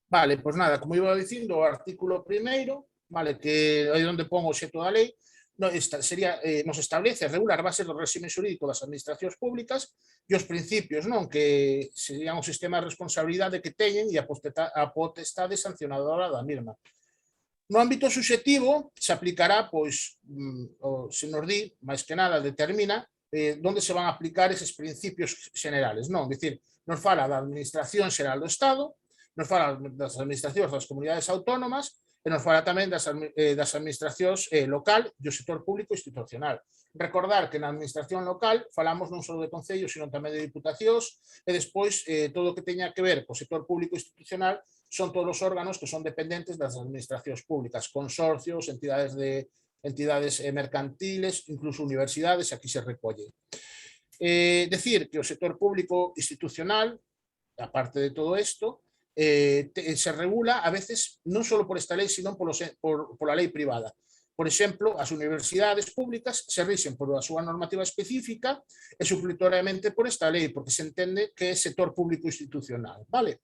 Vale, pois nada, como iba dicindo, o artículo primeiro, vale, que é onde pon o xeto da lei, nos establece regular bases do réxime xurídico das administracións públicas e os principios, non, que serían o sistema de responsabilidade que teñen e a potestade sancionadora da mesma. No ámbito subxectivo se aplicará, pois, se nos di, máis que nada, determina onde se van a aplicar eses principios generales, non? Dicir, nos fala da Administración Xeral do Estado, nos fala das administracións das comunidades autónomas e nos fala tamén das administracións local e o sector público institucional. Recordar que na administración local falamos non só de concellos, sino tamén de diputacións e despois todo o que teña que ver co sector público institucional son todos os órganos que son dependentes das administracións públicas, consorcios, entidades mercantiles, incluso universidades, aquí se recolle. Decir que o sector público institucional, aparte de todo isto, se regula a veces non só por esta lei, sino pola lei privada. Por exemplo, as universidades públicas se rixen por a súa normativa específica e supletoriamente por esta lei, porque se entende que é sector público institucional, vale?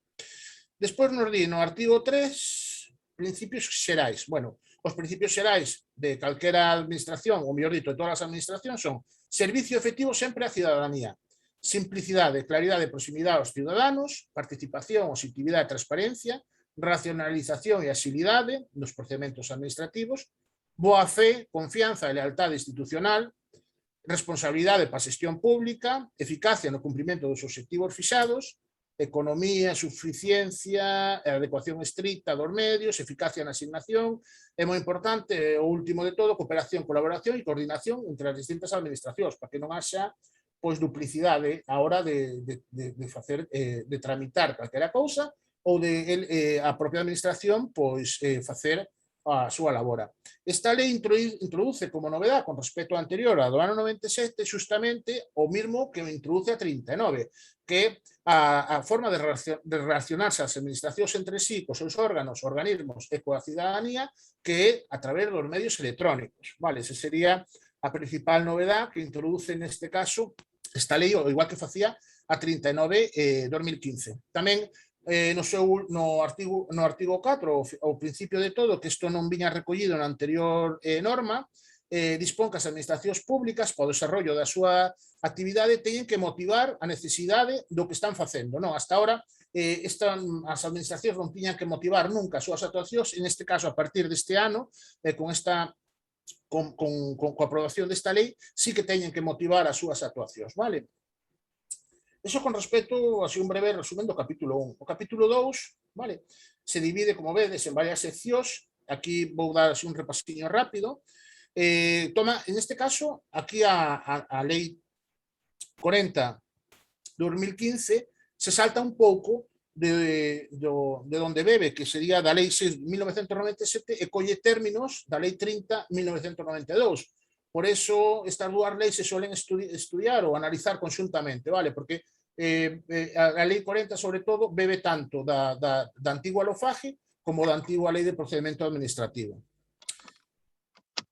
Despois nos di no artigo 3, principios xerais. Bueno, os principios xerais de calquera administración, ou mellor dito, de todas as administracións son servicio efectivo sempre á cidadanía, simplicidade, claridade e proximidade aos ciudadanos, participación, objetividade e transparencia, racionalización e axilidade nos procedementos administrativos, boa fe, confianza e lealtade institucional, responsabilidade para a xestión pública, eficacia no cumprimento dos obxectivos fixados, economía, suficiencia, adecuación estricta dos medios, eficacia na asignación, é moi importante, o último de todo, cooperación, colaboración e coordinación entre as distintas administracións, para que non haxa pois duplicidade a hora de tramitar calquera cousa ou de a propia administración pois facer a súa labora. Esta lei introduce como novedad con respecto ao anterior, a do ano 97, justamente o mismo que introduce a 39, que a forma de relacionarse as administracións entre sí, cos seus órganos, organismos e coa cidadanía, que é a través dos medios electrónicos. Vale, esa sería a principal novedad que introduce neste caso esta lei, igual que facía a 39 2015. Tamén no artigo 4, o principio de todo, que isto non viña recollido na anterior norma, dispón que as administracións públicas para o desarrollo da súa actividade teñen que motivar a necesidade do que están facendo. Non? Hasta ahora as administracións non tiñan que motivar nunca as súas actuacións, en este caso a partir deste ano, con a aprobación desta lei, sí que teñen que motivar as súas actuacións. Vale? Eso con respecto, así un breve resumen do capítulo 1. O capítulo 2, vale, se divide, como vedes, en varias seccións. Aquí vou dar así un repasiño rápido. Toma, en este caso, aquí a lei 40/2015 se salta un pouco de onde bebe, que sería da lei 6/1997 e colle términos da lei 30/1992. Por eso estas dúas leis se suelen estudiar ou analizar conxuntamente, vale? Porque a lei 40, sobre todo, bebe tanto da antigua LOFAGE como da antigua lei de procedimento administrativo.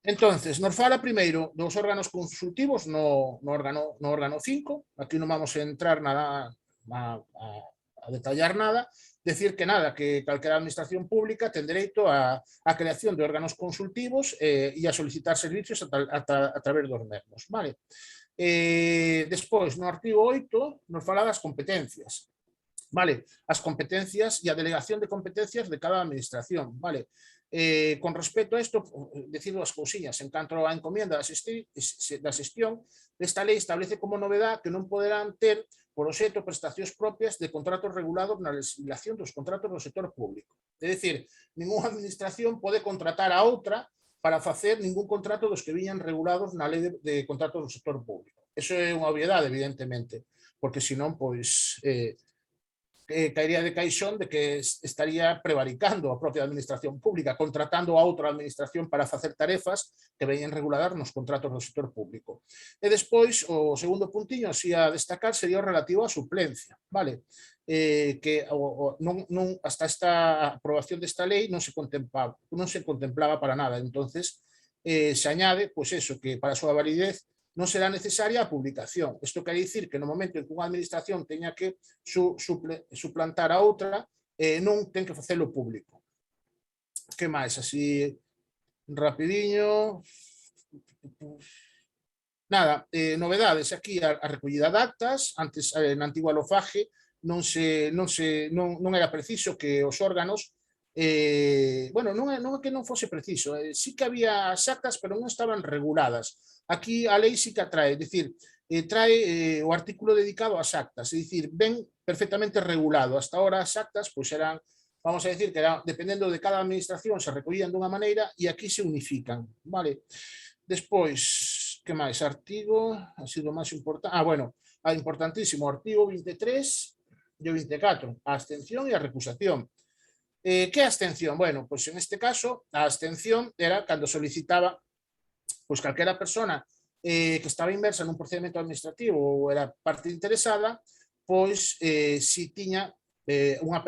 Entonces, nos fala primeiro dos órganos consultivos no órgano 5. Aquí non vamos a entrar nada a detallar nada. Decir que nada, que calquera administración pública ten dereito a creación de órganos consultivos e a solicitar servicios a través dos mesmos. Vale? Despois, no artigo 8, nos fala das competencias. Vale? As competencias e a delegación de competencias de cada administración. Vale? Con respecto a isto, decir dúas cousiñas. En canto á encomienda da xestión, esta lei establece como novedad que non poderán ter por obxecto prestacións propias de contratos regulados na legislación dos contratos do sector público. É dicir, ninguna administración pode contratar a outra para facer ningún contrato dos que viñan regulados na lei de contratos do sector público. Eso é unha obviedade, evidentemente, porque senón, pois, caería de caixón de que estaría prevaricando a propia administración pública, contratando a outra administración para facer tarefas que veñen reguladas nos contratos do sector público. E despois, o segundo puntiño, así a destacar, sería o relativo á suplencia, vale? Que hasta esta aprobación desta lei non se contemplaba para nada. Entonces, se añade, pois eso, que para a súa validez non será necesaria a publicación. Isto quere dicir que no momento en que unha administración teña que suplantar a outra, non ten que facelo público. Que máis? Así, rapidiño. Nada, novedades aquí, a recollida de actas. Antes, na antigua Lofaje, non era preciso que os órganos, bueno, non é que non fose preciso, sí que había as actas, pero non estaban reguladas. Aquí a lei sí que trae, é dicir, trae o artículo dedicado ás actas, é dicir, ven perfectamente regulado. Hasta ahora as actas, pois eran, vamos a decir, que era, dependendo de cada administración, se recollían dunha maneira e aquí se unifican, vale? Despois, que máis? Artigo, ha sido máis importante. Bueno, importantísimo, artigo 23 e o 24, a abstención e a recusación. Que é a abstención? Bueno, pois en este caso, a abstención era cando solicitaba, pois calquera persona que estaba inmersa nun procedimento administrativo ou era parte interesada, pois si tiña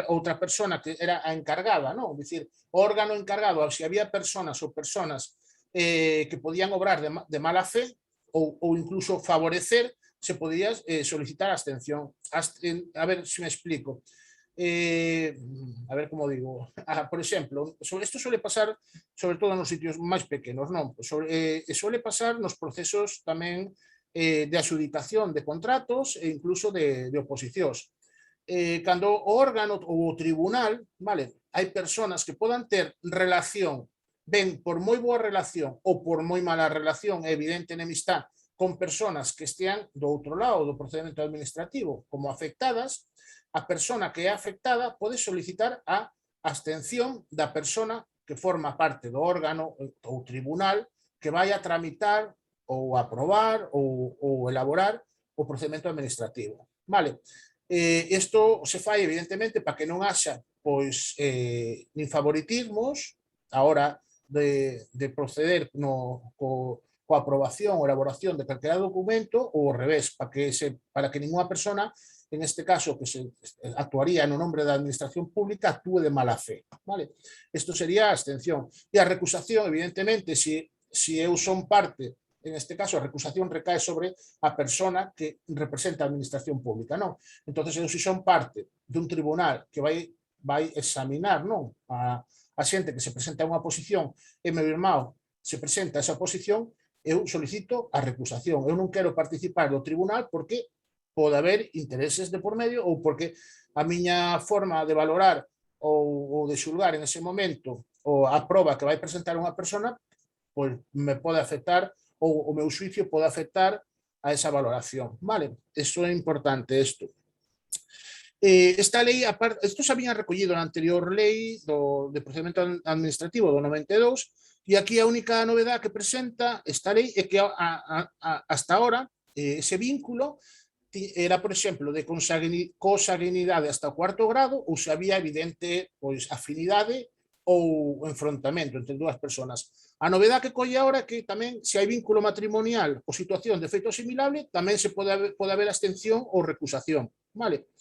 outra persona que era a encargada, non? É dicir, o órgano encargado, se había personas ou personas que podían obrar de mala fe ou incluso favorecer, se podía solicitar a abstención. A ver se me explico. A ver como digo. Por exemplo, isto suele pasar sobre todo nos sitios máis pequenos, non? Suele pasar nos procesos tamén de adjudicación de contratos e incluso de oposicións. Cando o órgano ou o tribunal, vale, hai personas que podan ter relación, ben por moi boa relación ou por moi mala relación, evidente enemistad, con personas que estean do outro lado do procedimento administrativo como afectadas, a persona que é afectada pode solicitar a abstención da persona que forma parte do órgano ou tribunal que vai a tramitar ou aprobar ou elaborar o procedimento administrativo. Vale? Isto se fai evidentemente para que non haxa pois nin favoritismos a hora de proceder coa aprobación ou elaboración de calquera documento ou ao revés, para que ninguna persona, en este caso que se actuaría no nombre da administración pública, actúe de mala fe. Vale? Isto sería a abstención. E a recusación, evidentemente, se eu son parte, en este caso a recusación recae sobre a persona que representa a administración pública, non? Entón, eu se son parte dun tribunal que vai examinar, non? A xente que se presenta a unha oposición e meu irmão se presenta a esa oposición, eu solicito a recusación. Eu non quero participar do tribunal porque pode haber intereses de por medio ou porque a miña forma de valorar ou de xulgar en ese momento ou a proba que vai presentar unha persona pois me pode afectar ou o meu xuicio pode afectar a esa valoración. Vale? Iso é importante, isto. Esta lei, isto se había recollido na anterior lei de procedimento administrativo do 92 e aquí a única novedade que presenta esta lei é que hasta ahora ese vínculo era, por exemplo, de consanguinidade hasta o cuarto grado ou se había evidente pois afinidade ou enfrontamento entre dúas persoas. A novedade que colle agora é que tamén se hai vínculo matrimonial ou situación de feito asimilable, tamén se pode haber abstención ou recusación. Vale?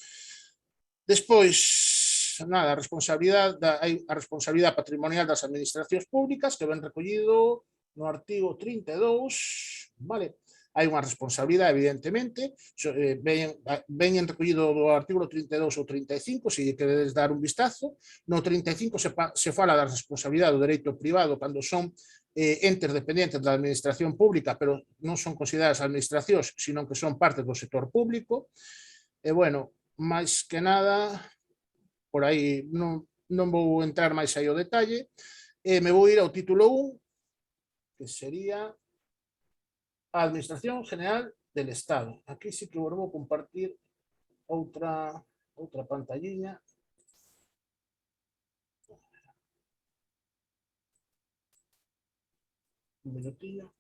Despois, nada, a responsabilidade patrimonial das administracións públicas que ven recollido no artigo 32, vale? Hai unha responsabilidade, evidentemente, veñen recollido do artículo 32 ou 35, se queredes dar un vistazo. No 35 se fala da responsabilidade do dereito privado cando son entes dependentes da administración pública, pero non son consideradas administracións, sino que son parte do sector público. E, bueno, máis que nada, por aí non vou entrar máis aí ao detalle, me vou ir ao título 1, que sería a Administración General del Estado. Aquí sí que vou compartir outra pantalliña. Un minutillo.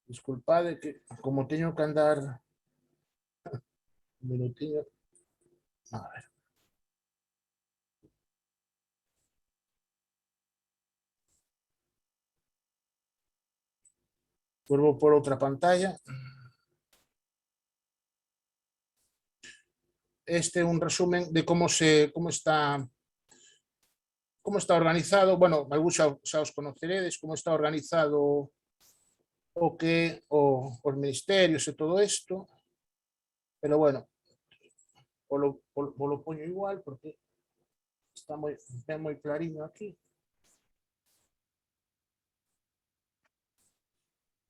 Disculpade que como teño que andar un minutillo. A ver. Vou por outra pantalla. Este é un resumen de como está organizado. Bueno, algúns xa os conoceredes, como está organizado os ministerios e todo isto, pero bueno, lo poño igual porque está moi clariño aquí.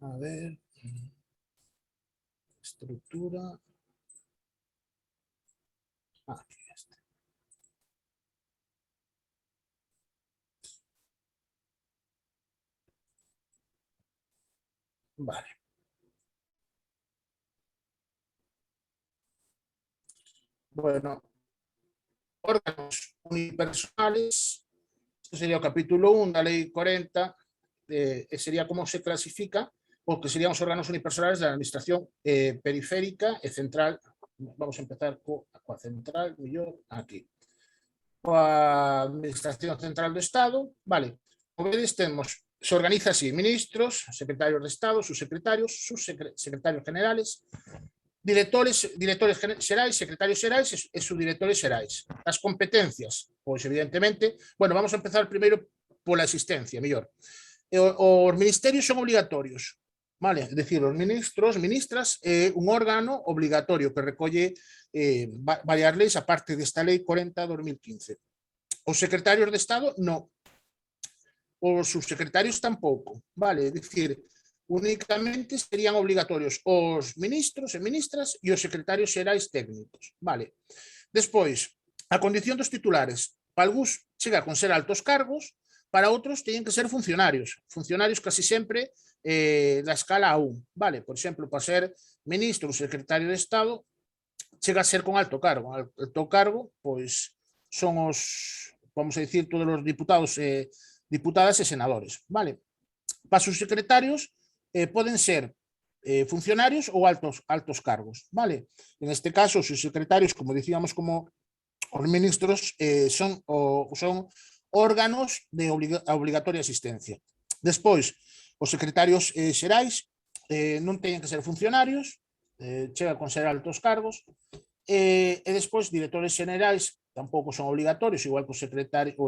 A ver, estructura. Aquí está. Vale. Bueno, órganos unipersonales. Este sería o capítulo 1 da lei 40, sería como se clasifica o que serían os órganos unipersonales da administración periférica e central. Vamos a empezar coa central, mellor, aquí. Coa administración central do Estado, vale. Como vedes, se organiza así: ministros, secretarios de Estado, subsecretarios generales, directores xerais, secretarios xerais e subdirectores xerais. As competencias, pois evidentemente, bueno, vamos a empezar primeiro pola existencia, mellor. Os ministerios son obligatorios, vale? É dicir, os ministros, ministras, é un órgano obligatorio que recolle varias leis a parte desta lei 40/2015. Os secretarios de Estado, non. Os subsecretarios tampouco, vale? É dicir, únicamente serían obligatorios os ministros e ministras e os secretarios xerais técnicos, vale? Despois, a condición dos titulares. Para algúns chega con ser altos cargos, para outros teñen que ser funcionarios casi sempre da escala A1, vale? Por exemplo, para ser ministro ou secretario de Estado, chega a ser con alto cargo. Alto cargo, pois, son os, vamos a dicir, todos os diputados diputadas e senadores, vale? Para os secretarios, poden ser funcionarios ou altos cargos, vale? En este caso, os secretarios, como dicíamos, como os ministros, son órganos de obligatoria asistencia. Despois, os secretarios xerais non teñen que ser funcionarios, chega con ser altos cargos, e despois, directores xerais tampouco son obligatorios, igual que os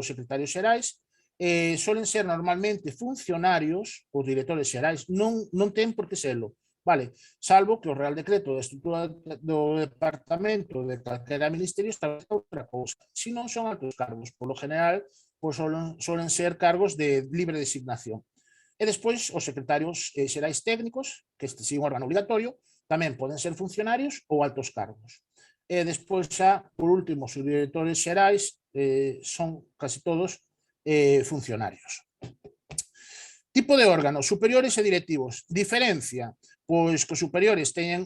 secretarios xerais. Solen ser normalmente funcionarios, os directores xerais non ten por que serlo, vale? Salvo que o Real Decreto da estrutura do departamento de calquera ministerio establece outra cousa. Se non son altos cargos, polo general, pois solen ser cargos de libre designación. E despois, os secretarios xerais técnicos, que este sí é un órgano obligatorio, tamén poden ser funcionarios ou altos cargos. E despois, xa, por último, os directores xerais son casi todos funcionarios. Tipo de órganos, superiores e directivos. Diferencia, pois que os superiores teñen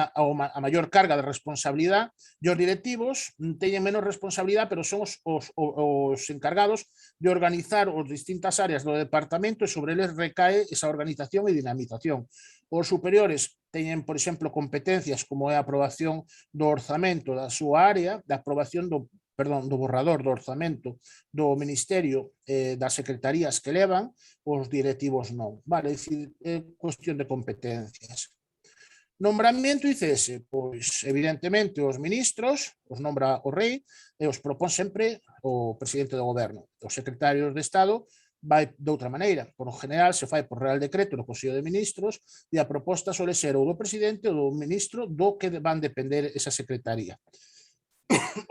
a maior carga de responsabilidade e os directivos teñen menos responsabilidade, pero son os encargados de organizar as distintas áreas do departamento e sobre eles recae esa organización e dinamización. Os superiores teñen, por exemplo, competencias como é a aprobación do orzamento da súa área, da aprobación do borrador do orzamento do ministerio das secretarías que levan, os directivos non. Vale, é dicir, é cuestión de competencias. Nombramiento e cese, pois evidentemente os ministros os nombra o rei e os propón sempre o presidente do goberno. Os secretarios de Estado vai de outra maneira. Por lo general se fai por Real Decreto no Consello de Ministros e a proposta sole ser ou do presidente ou do ministro do que van depender esa secretaría.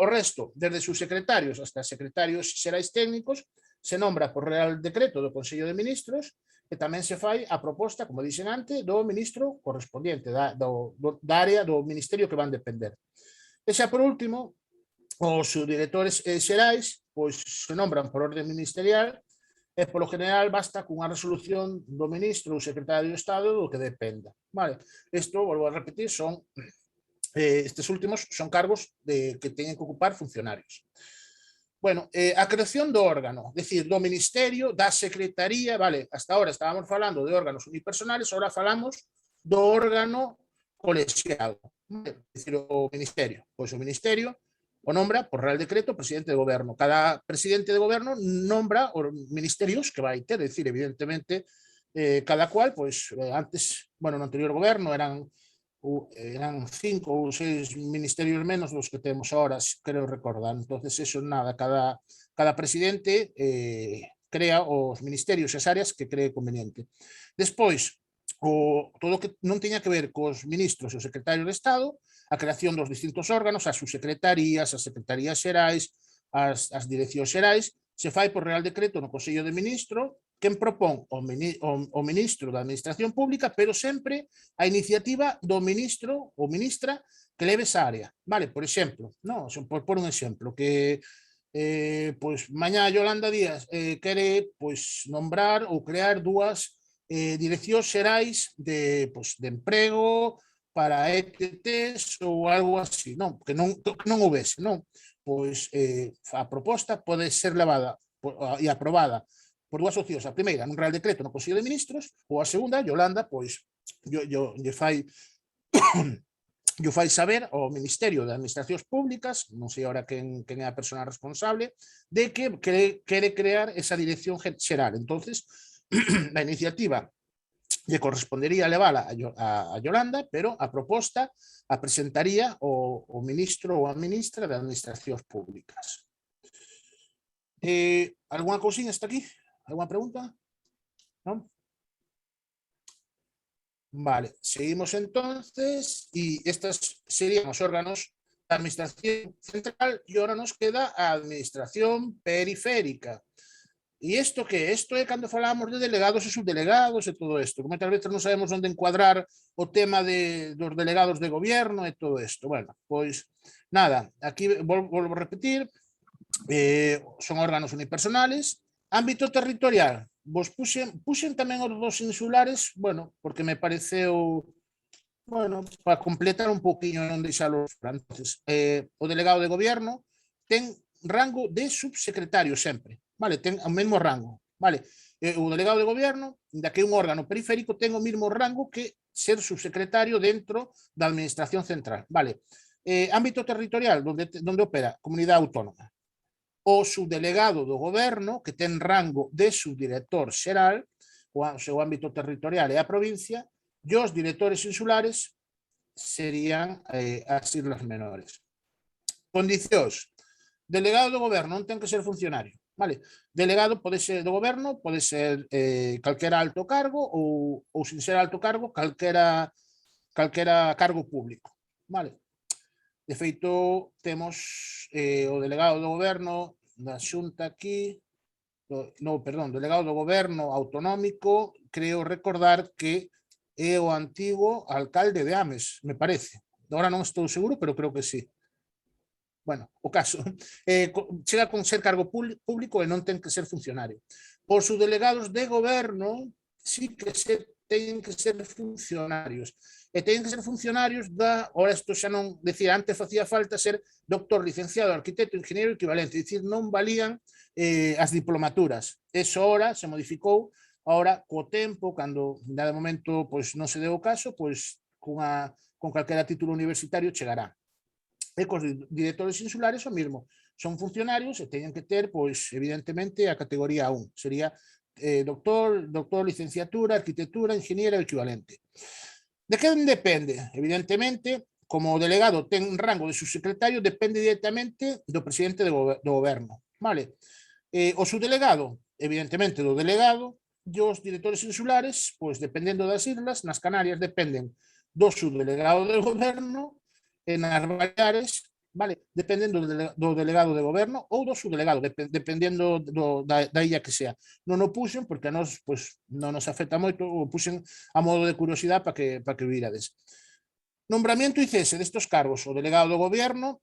O resto, desde subsecretarios hasta secretarios xerais técnicos, se nombra por Real Decreto do Consello de Ministros e tamén se fai a proposta, como dixen antes, do ministro correspondiente da área do ministerio que van depender. E xa por último, os subdirectores xerais pois se nombran por orde ministerial e polo general basta cunha resolución do ministro ou secretario de Estado do que dependa. Vale, isto, volvo a repetir, son estes últimos son cargos que teñen que ocupar funcionarios. Bueno, a creación do órgano, decir, do ministerio, da secretaría, vale, hasta ahora estábamos falando de órganos unipersonales, ahora falamos do órgano colexiado, vale? Decir, o ministerio. Pois o ministerio o nombra por Real Decreto o presidente de goberno. Cada presidente de goberno nombra os ministerios que vai ter, decir, evidentemente, cada cual, pois, antes, bueno, no anterior goberno eran 5 ou 6 ministerios menos dos que temos ahora, creo recordar. Entonces, eso nada, cada presidente crea os ministerios e as áreas que cree conveniente. Despois, todo o que non teña que ver cos ministros e os secretarios de Estado, a creación dos distintos órganos, as subsecretarías, as secretarías xerais, as direccións xerais, se fai por Real Decreto no Consello de Ministros, quen propón o ministro da Administración Pública, pero sempre a iniciativa do ministro ou ministra que leve esa área. Vale, por exemplo, no, por un exemplo, que pois mañá Yolanda Díaz quere pois nombrar ou crear dúas direccións xerais de emprego para ETTs ou algo así, non, que non houvese, non? Pois a proposta pode ser levada e aprobada por dúas opcións. A primeira, nun Real Decreto no Consello de Ministros, ou a segunda, Yolanda, pois, lle fai saber ao Ministerio de Administracións Públicas, non sei agora quen é a persona responsable, de que quere crear esa dirección xeral. Entonces, a iniciativa lle correspondería levala a Yolanda, pero a proposta a presentaría o ministro ou a ministra de Administracións Públicas. Alguna cousinha hasta aquí? Alguna pregunta? Non? Vale, seguimos entonces y estos serían los órganos de administración central y ahora nos queda a administración periférica. ¿Y esto qué? Esto es cuando falamos de delegados e subdelegados e todo esto. Como muchas veces non sabemos onde encuadrar o tema dos delegados de gobierno e todo esto. Bueno, pois nada, aquí volvo a repetir, son órganos unipersonales. Ámbito territorial, vos puxen tamén os dos insulares, bueno, porque me pareceu, bueno, para completar un poquinho non deixalo. Entonces, o delegado de gobierno ten rango de subsecretario sempre, vale, ten o mesmo rango, vale. O delegado de gobierno, da que é un órgano periférico, ten o mesmo rango que ser subsecretario dentro da administración central, vale. Ámbito territorial, donde opera, comunidade autónoma. O subdelegado do goberno, que ten rango de subdirector xeral, o seu ámbito territorial é a provincia, e os directores insulares serían as islas menores. Condicións. Delegado do goberno non ten que ser funcionario. Vale? Delegado pode ser do goberno, pode ser calquera alto cargo ou sin ser alto cargo, calquera cargo público. Vale? De feito, temos o delegado do goberno da xunta aquí, delegado do goberno autonómico, creo recordar que é o antigo alcalde de Ames, me parece. Agora non estou seguro, pero creo que sí. Bueno, o caso, chega con ser cargo público e non ten que ser funcionario. Por subdelegados de goberno, sí que teñen que ser funcionarios. E teñen que ser funcionarios ahora isto xa non, decía, antes facía falta ser doctor, licenciado, arquitecto, ingeniero equivalente, dicir, non valían as diplomaturas. Eso ahora se modificou, ahora co tempo, cando de momento pois non se deu o caso, pois con calquera título universitario chegará. E cos directores insulares o mesmo, son funcionarios e teñen que ter, pois, evidentemente, a categoría 1, sería doctor, licenciatura, arquitectura, ingeniero equivalente. De quen depende? Evidentemente, como o delegado ten rango de subsecretario, depende directamente do presidente do goberno. Vale? O subdelegado, evidentemente, do delegado, e os directores insulares, pois, dependendo das islas, nas Canarias dependen do subdelegado do goberno, e nas Baleares, vale, dependendo do delegado de goberno ou do subdelegado, dependendo da illa que sea. Non o puxen porque a nós pois, non nos afecta moito, o puxen a modo de curiosidade para que virades. Nombramiento e cese destes cargos, o delegado do goberno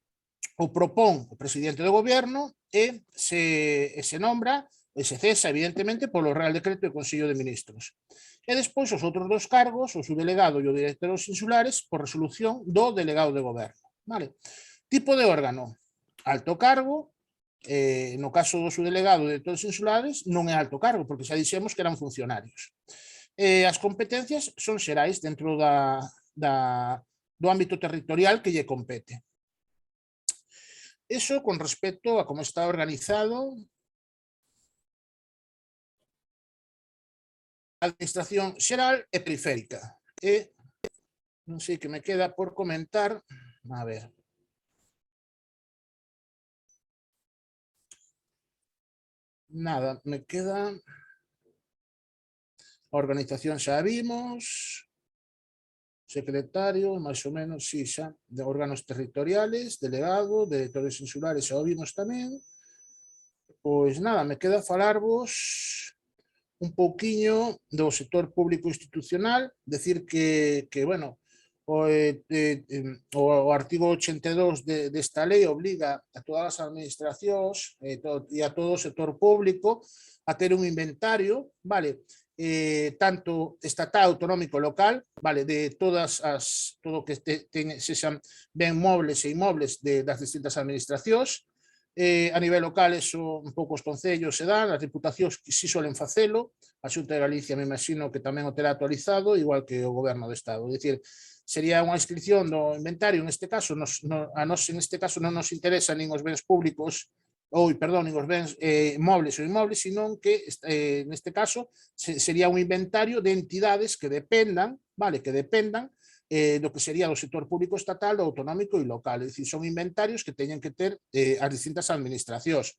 o propón o presidente do goberno e se nombra e se cesa, evidentemente, polo Real Decreto do Consello de Ministros. E despois os outros dos cargos, o subdelegado e o director dos insulares, por resolución do delegado de goberno. Vale? Tipo de órgano, alto cargo, no caso do subdelegado e de todos os insulares, non é alto cargo, porque xa dixemos que eran funcionarios. As competencias son xerais dentro do ámbito territorial que lle compete. Eso con respecto a como está organizado a administración xeral e periférica. E non sei que me queda por comentar, a ver. Nada, me queda... A organización xa vimos, secretario, máis ou menos, sí, xa, de órganos territoriales, delegado, directores insulares, xa o vimos tamén. Pois nada, me queda falarvos un pouquiño do sector público institucional, decir que bueno, o artigo 82 desta lei obliga a todas as administracións e a todo o sector público a ter un inventario, vale, tanto estatal, autonómico, local, vale, de todas as, todo que sexan ben mobles e inmobles das distintas administracións. A nivel local, eso un pouco os concellos se dan, as diputacións que si solen facelo, a Xunta de Galicia me imagino que tamén o terá actualizado, igual que o Goberno do Estado. É dicir, sería unha inscripción do inventario, neste caso, a nos en este caso non nos interesa nin os bens públicos, nin os bens mobles ou inmobles, sino que neste caso sería un inventario de entidades que dependan, vale, que dependan do que sería o sector público estatal, autonómico e local. É dicir, son inventarios que teñen que ter as distintas administracións.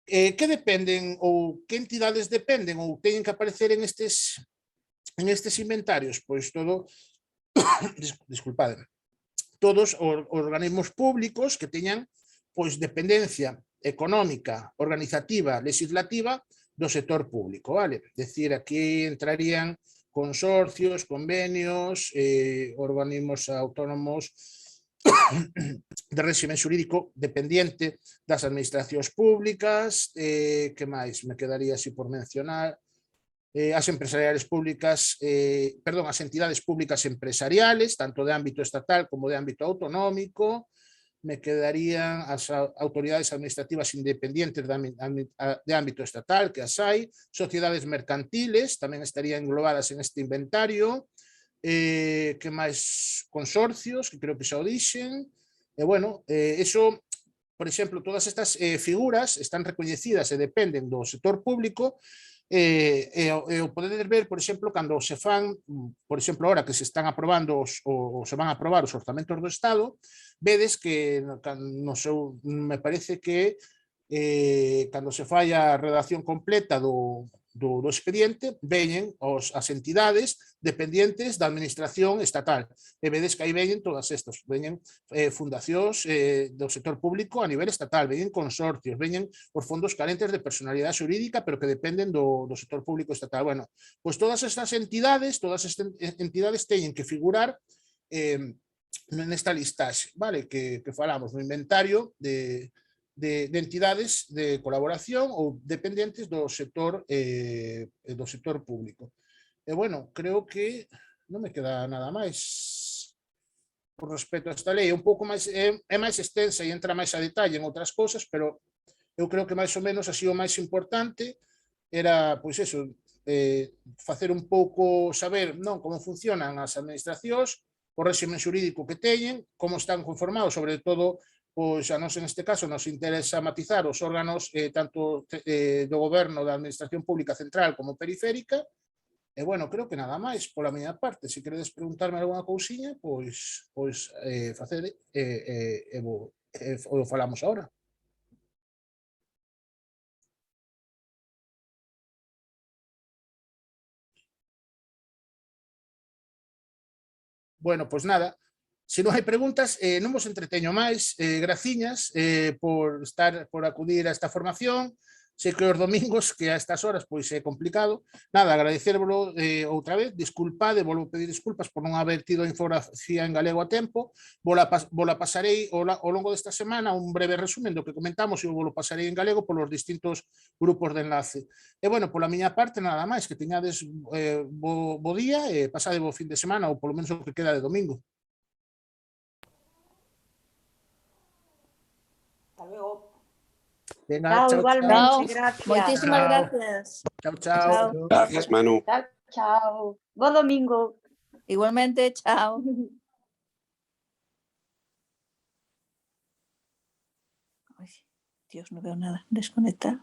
Que dependen ou que entidades dependen ou teñen que aparecer en estes inventarios? Pois todo, disculpade, todos os organismos públicos que teñan pois dependencia económica, organizativa, legislativa do sector público, vale? Decir, aquí entrarían consorcios, convenios, organismos autónomos de réxime xurídico dependiente das administracións públicas, que máis me quedaría así por mencionar, as empresariales públicas, as entidades públicas empresariales, tanto de ámbito estatal como de ámbito autonómico, me quedarían as autoridades administrativas independientes de ámbito estatal, que as hai, sociedades mercantiles, tamén estarían englobadas en este inventario, que máis, consorcios, que creo que xa o dixen, e bueno, eso, por exemplo, todas estas figuras están recoñecidas e dependen do sector público, o podedes ver, por exemplo, cando se fan, por exemplo, ahora que se están aprobando ou se van a aprobar os orzamentos do Estado, vedes que no seu, me parece que cando se fai a redacción completa do expediente, veñen as entidades dependientes da administración estatal. E vedes que aí veñen todas estas, veñen fundacións do sector público a nivel estatal, veñen consorcios, veñen os fondos carentes de personalidade xurídica, pero que dependen do sector público estatal. Bueno, pois todas estas entidades teñen que figurar nesta listaxe, vale, que falamos no inventario de entidades de colaboración ou dependentes do sector público. E bueno, creo que non me queda nada máis por respecto a esta lei. É un pouco máis, é máis extensa e entra máis a detalle en outras cousas, pero eu creo que máis ou menos así o máis importante era, pois eso, facer un pouco saber non como funcionan as administracións, o réxime xurídico que teñen, como están conformados, sobre todo, pois a nos neste caso nos interesa matizar os órganos tanto do goberno da administración pública central como periférica, e bueno, creo que nada máis pola miña parte. Se queredes preguntarme algunha cousiña, pois facede e o falamos agora. Bueno, pois nada, se non hai preguntas, non vos entreteño máis, graciñas por acudir a esta formación. Sei que os domingos, que a estas horas pois é complicado. Nada, agradecérvolo outra vez, disculpade, volvo pedir disculpas por non haber tido a infografía en galego a tempo, vola pasarei ao longo desta semana un breve resumen do que comentamos e volo pasarei en galego polos distintos grupos de enlace. E bueno, pola miña parte nada máis, que teñades bo día e pasade bo fin de semana ou polo menos o que queda de domingo. Hasta luego. Venga, chao, chao, igualmente, chao. gracias. Moitísimas Chao. gracias. Chao, chao. Gracias, Manu. Chao, chao. Buen domingo. Igualmente, chao. Ay, Dios, no veo nada. Desconectar.